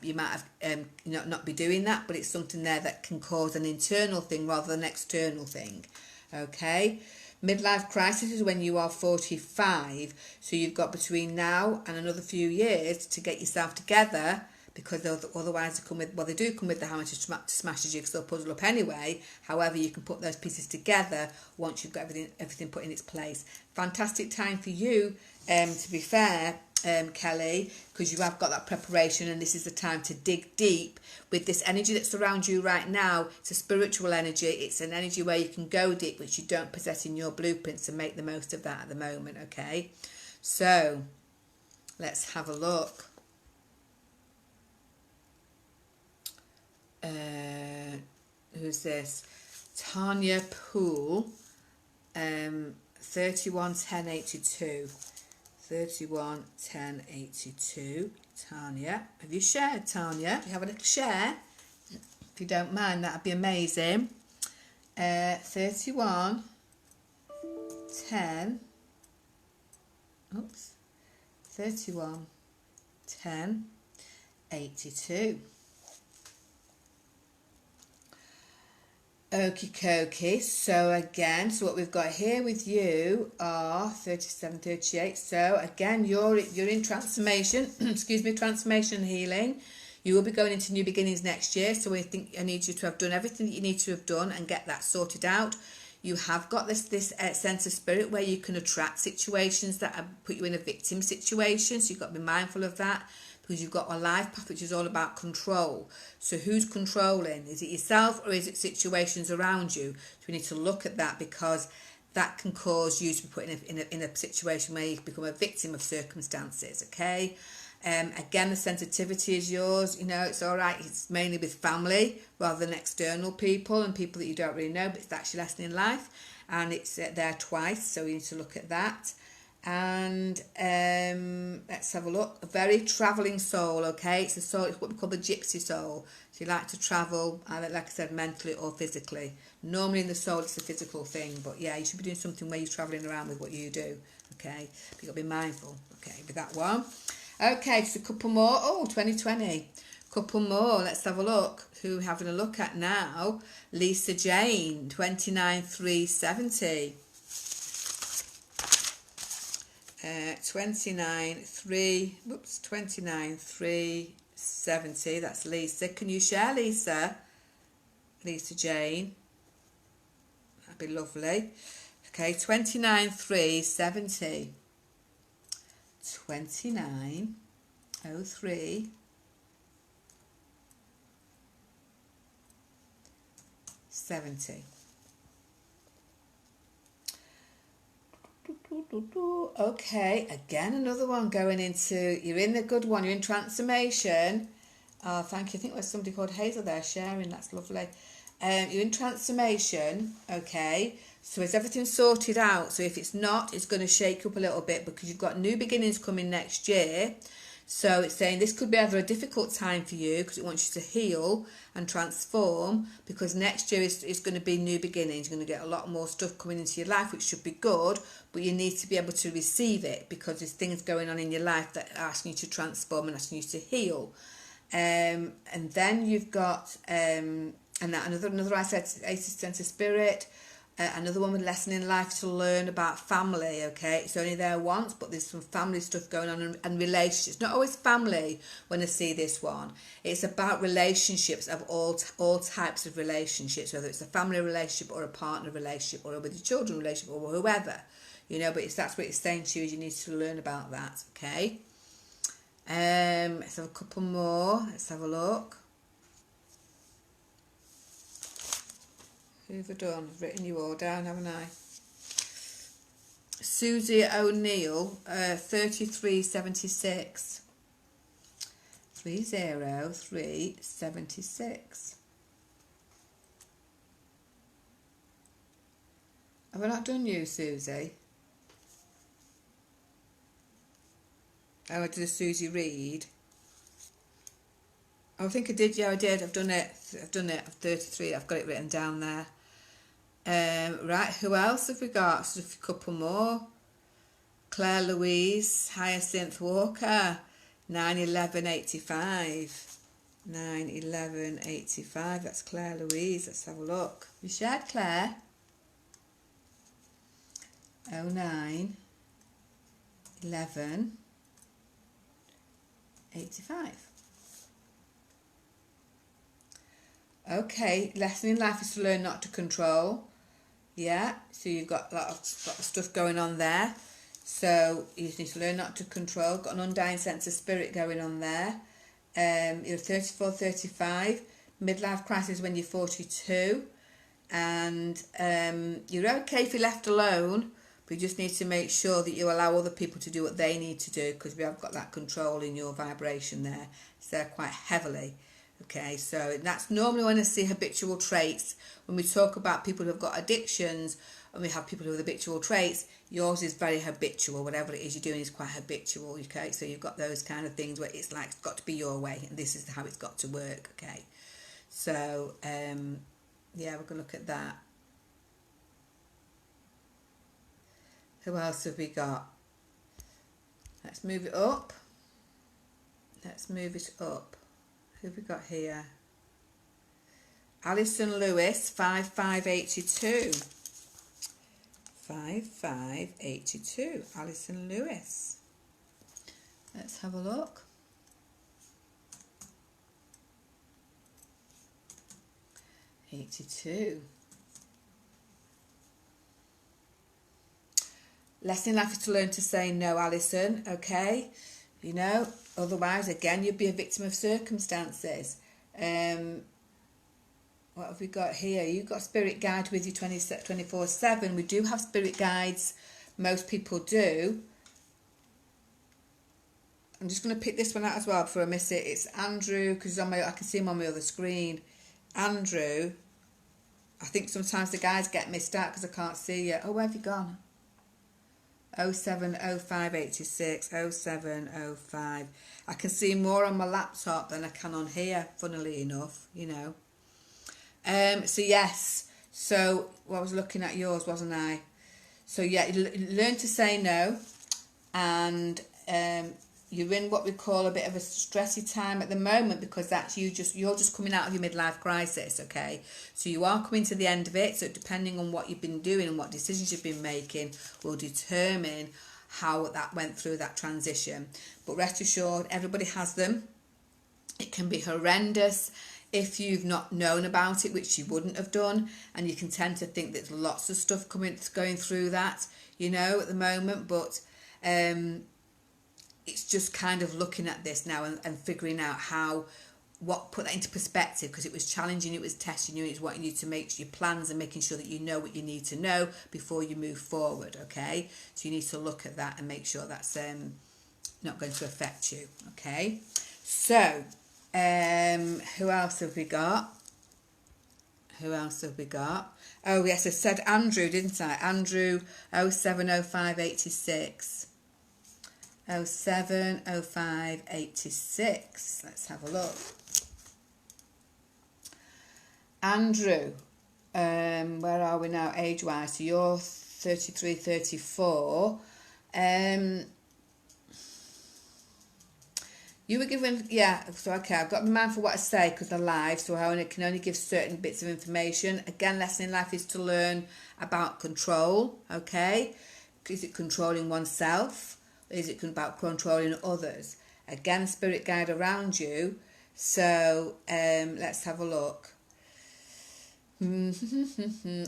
not be doing that, but it's something there that can cause an internal thing rather than an external thing. Okay. Midlife crisis is when you are 45. So you've got between now and another few years to get yourself together, because otherwise they do come with the hammer to smash the jigsaw puzzle up anyway. However, you can put those pieces together once you've got everything put in its place. Fantastic time for you, to be fair, Kelly, because you have got that preparation, and this is the time to dig deep with this energy that surrounds you right now. It's a spiritual energy. It's an energy where you can go deep, which you don't possess in your blueprints, and make the most of that at the moment, okay? So, let's have a look. Who's this? Tanya Poole, 31-10-82. 31-10-82. Tanya, have you shared, Tanya? Do you have a little share? If you don't mind, that'd be amazing. 31-10. Oops. 31-10-82. Okie dokie. So again, so what we've got here with you are 37, 38. So again, you're in transformation. Excuse me, transformation and healing. You will be going into new beginnings next year. So I need you to have done everything that you need to have done and get that sorted out. You have got this sense of spirit where you can attract situations that put you in a victim situation. So you've got to be mindful of that, because you've got a life path which is all about control. So who's controlling? Is it yourself, or is it situations around you? So we need to look at that, because that can cause you to be put in a situation where you become a victim of circumstances, okay? Again, the sensitivity is yours. You know, it's all right. It's mainly with family rather than external people and people that you don't really know, but it's actually lesson in life, and it's there twice, so you need to look at that. And let's have a look. A very travelling soul, okay? It's a soul, it's what we call the gypsy soul. So you like to travel, either, like I said, mentally or physically. Normally in the soul it's a physical thing, but yeah, you should be doing something where you're travelling around with what you do, okay? But you've got to be mindful, okay, with that one. Okay, just a couple more. Oh, 2020. Couple more. Let's have a look. Who we're having a look at now? Lisa Jane, 29,370. 29,370. That's Lisa. Can you share, Lisa? Lisa Jane. That'd be lovely. Okay, 29,370. 29,03. 70. Okay, again another one going into, you're in the good one, you're in transformation. Oh, thank you. I think there's somebody called Hazel there sharing, that's lovely. You're in transformation, okay, so is everything sorted out? So if it's not, it's going to shake you up a little bit because you've got new beginnings coming next year. So it's saying this could be either a difficult time for you because it wants you to heal and transform, because next year is going to be new beginnings. You're going to get a lot more stuff coming into your life, which should be good, but you need to be able to receive it because there's things going on in your life that are asking you to transform and asking you to heal. And then you've got and that another I said sense of spirit. Another one with lesson in life to learn about family, okay? It's only there once, but there's some family stuff going on and relationships. Not always family when I see this one. It's about relationships of all types of relationships, whether it's a family relationship or a partner relationship or with your children relationship or whoever, you know, but that's what it's saying to you, is you need to learn about that, okay? Let's have a couple more. Let's have a look. Who have I done? I've written you all down, haven't I? Susie O'Neill, 3376. 30376. Have I not done you, Susie? Oh, I did a Susie Reed. Oh, I think I did. Yeah, I did. I've done it. I'm 33. I've got it written down there. Right, who else have we got? So a couple more. Claire Louise, Hyacinth Walker, 91185. 91185. That's Claire Louise. Let's have a look. You shared Claire. 09 11 85. Okay, lesson in life is to learn not to control. Yeah, so you've got a lot of stuff going on there. So you need to learn not to control. Got an undying sense of spirit going on there. You're 34, 35. Midlife crisis when you're 42. And you're okay if you're left alone, but you just need to make sure that you allow other people to do what they need to do, because we have got that control in your vibration there. It's there quite heavily. Okay, so that's normally when I see habitual traits. When we talk about people who've got addictions and we have people with habitual traits, yours is very habitual. Whatever it is you're doing is quite habitual, okay? So you've got those kind of things where it's like it's got to be your way and this is how it's got to work, okay? So, yeah, we're going to look at that. Who else have we got? Let's move it up. Let's move it up. Who have we got here? Alison Lewis, 5582. 5582. Alison Lewis. Let's have a look. '82. Lesson in life is to learn to say no, Alison, okay? You know, otherwise, again, you'd be a victim of circumstances. What have we got here? You've got spirit guide with you 24/7. We do have spirit guides. Most people do. I'm just going to pick this one out as well before I miss it. It's Andrew, because I can see him on my other screen. Andrew, I think sometimes the guys get missed out because I can't see you. Oh, where have you gone? 070586, 0705. I can see more on my laptop than I can on here, funnily enough, you know. So yes, so I was looking at yours, wasn't I? So yeah, learn to say no, and you're in what we call a bit of a stressy time at the moment, because that's you're just coming out of your midlife crisis, okay? So you are coming to the end of it, so depending on what you've been doing and what decisions you've been making will determine how that went through that transition. But rest assured, everybody has them. It can be horrendous if you've not known about it, which you wouldn't have done, and you can tend to think there's lots of stuff going through that, you know, at the moment. But it's just kind of looking at this now and figuring out put that into perspective, because it was challenging, it was testing you, it's wanting you to make your plans and making sure that you know what you need to know before you move forward, okay? So you need to look at that and make sure that's not going to affect you, okay? So who else have we got? Oh yes, I said Andrew, didn't I? Andrew 070586. 070586. Let's have a look. Andrew, where are we now age wise? So you're 33, 34. You were given, yeah, so okay, I've got to be mindful what I say because they're live, so I can only give certain bits of information. Again, lesson in life is to learn about control, okay? Is it controlling oneself? Is it about controlling others? Again, spirit guide around you. So let's have a look.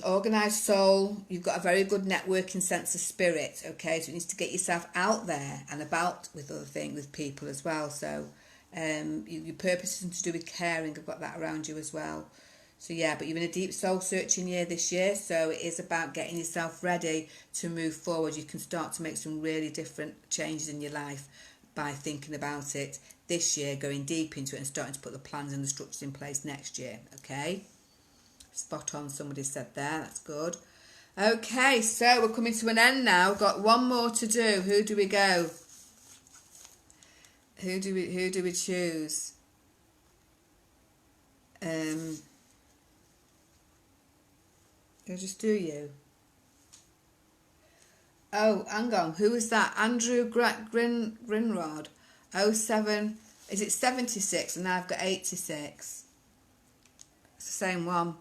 Organised soul, you've got a very good networking sense of spirit, okay? So you need to get yourself out there and about with other things, with people as well. So your purpose isn't to do with caring, I've got that around you as well. So yeah, but you're in a deep soul searching year this year, so it is about getting yourself ready to move forward. You can start to make some really different changes in your life by thinking about it this year, going deep into it and starting to put the plans and the structures in place next year, okay? Spot on, somebody said there, that's good. Okay, so we're coming to an end now. We've got one more to do. Who do we go? Who do we choose? I'll just do you. Oh, hang on. Who is that? Andrew Grinrod. 07. Is it 76? And now I've got 86. It's the same one.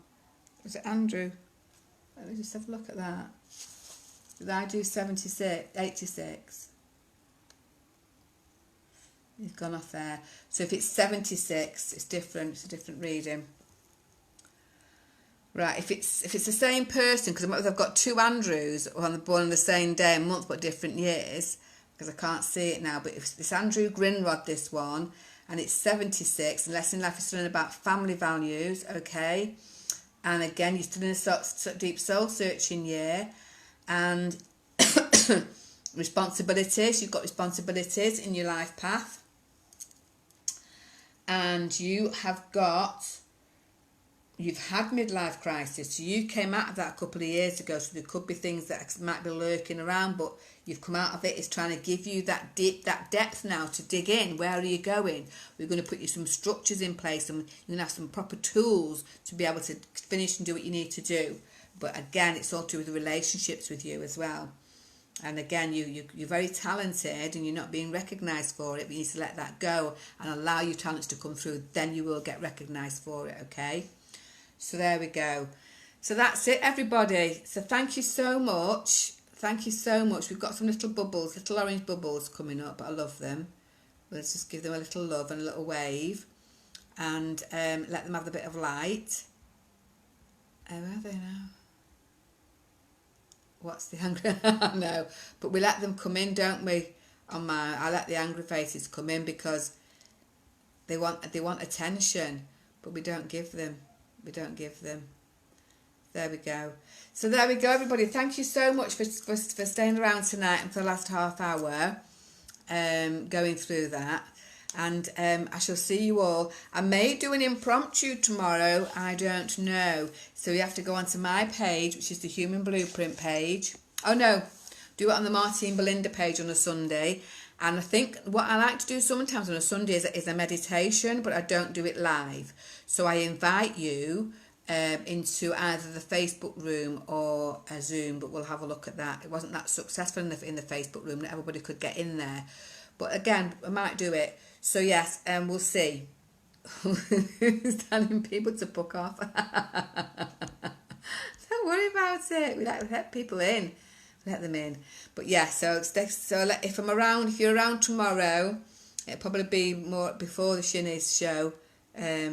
Is it Andrew? Let me just have a look at that. Did I do 76? 86. He's gone off there. So if it's 76, it's different. It's a different reading. Right, if it's the same person, because I've got two Andrews born on the same day and month but different years, because I can't see it now, but if it's Andrew Grinrod, this one, and it's 76, and Lesson in Life is still about family values, okay? And again, you're still in a deep soul searching year, and responsibilities, you've got responsibilities in your life path, and you've had midlife crisis, so you came out of that a couple of years ago, so there could be things that might be lurking around, but you've come out of it. It's trying to give you that depth now to dig in. Where are you going? We're going to put you some structures in place, and you're going to have some proper tools to be able to finish and do what you need to do. But again, it's all to do with the relationships with you as well. And again, you're very talented and you're not being recognised for it, but you need to let that go and allow your talents to come through. Then you will get recognised for it, okay? So there we go. So that's it, everybody. So thank you so much. Thank you so much. We've got some little bubbles, little orange bubbles coming up. I love them. Let's just give them a little love and a little wave. And let them have a bit of light. Oh, are they now? What's the angry? No, but we let them come in, don't we? I let the angry faces come in because they want attention, but we don't give them. We don't give them. There we go. So there we go, everybody. Thank you so much for staying around tonight and for the last half hour. going through that. And I shall see you all. I may do an impromptu tomorrow, I don't know. So you have to go onto my page, which is the Human Blueprint page. Oh no, do it on the Martine Belinda page on a Sunday. And I think what I like to do sometimes on a Sunday is a meditation, but I don't do it live. So I invite you into either the Facebook room or a Zoom, but we'll have a look at that. It wasn't that successful in the Facebook room, that everybody could get in there. But again, I might do it. So yes, we'll see. Telling people to fuck off. Don't worry about it. We let people in. Let them in. But yeah, so if I'm around, if you're around tomorrow, it'll probably be more before the Shinies show,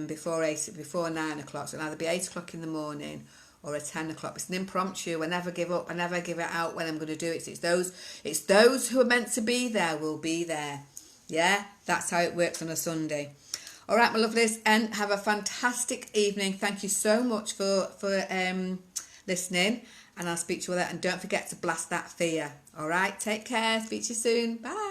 before 9 o'clock. So it'll either be 8 o'clock in the morning or at 10 o'clock. It's an impromptu. I never give up. I never give it out when I'm going to do it. So it's those who are meant to be there will be there. Yeah, that's how it works on a Sunday. All right, my lovelies, and have a fantastic evening. Thank you so much for listening, and I'll speak to you all that. And don't forget to blast that fear. All right, take care. Speak to you soon. Bye.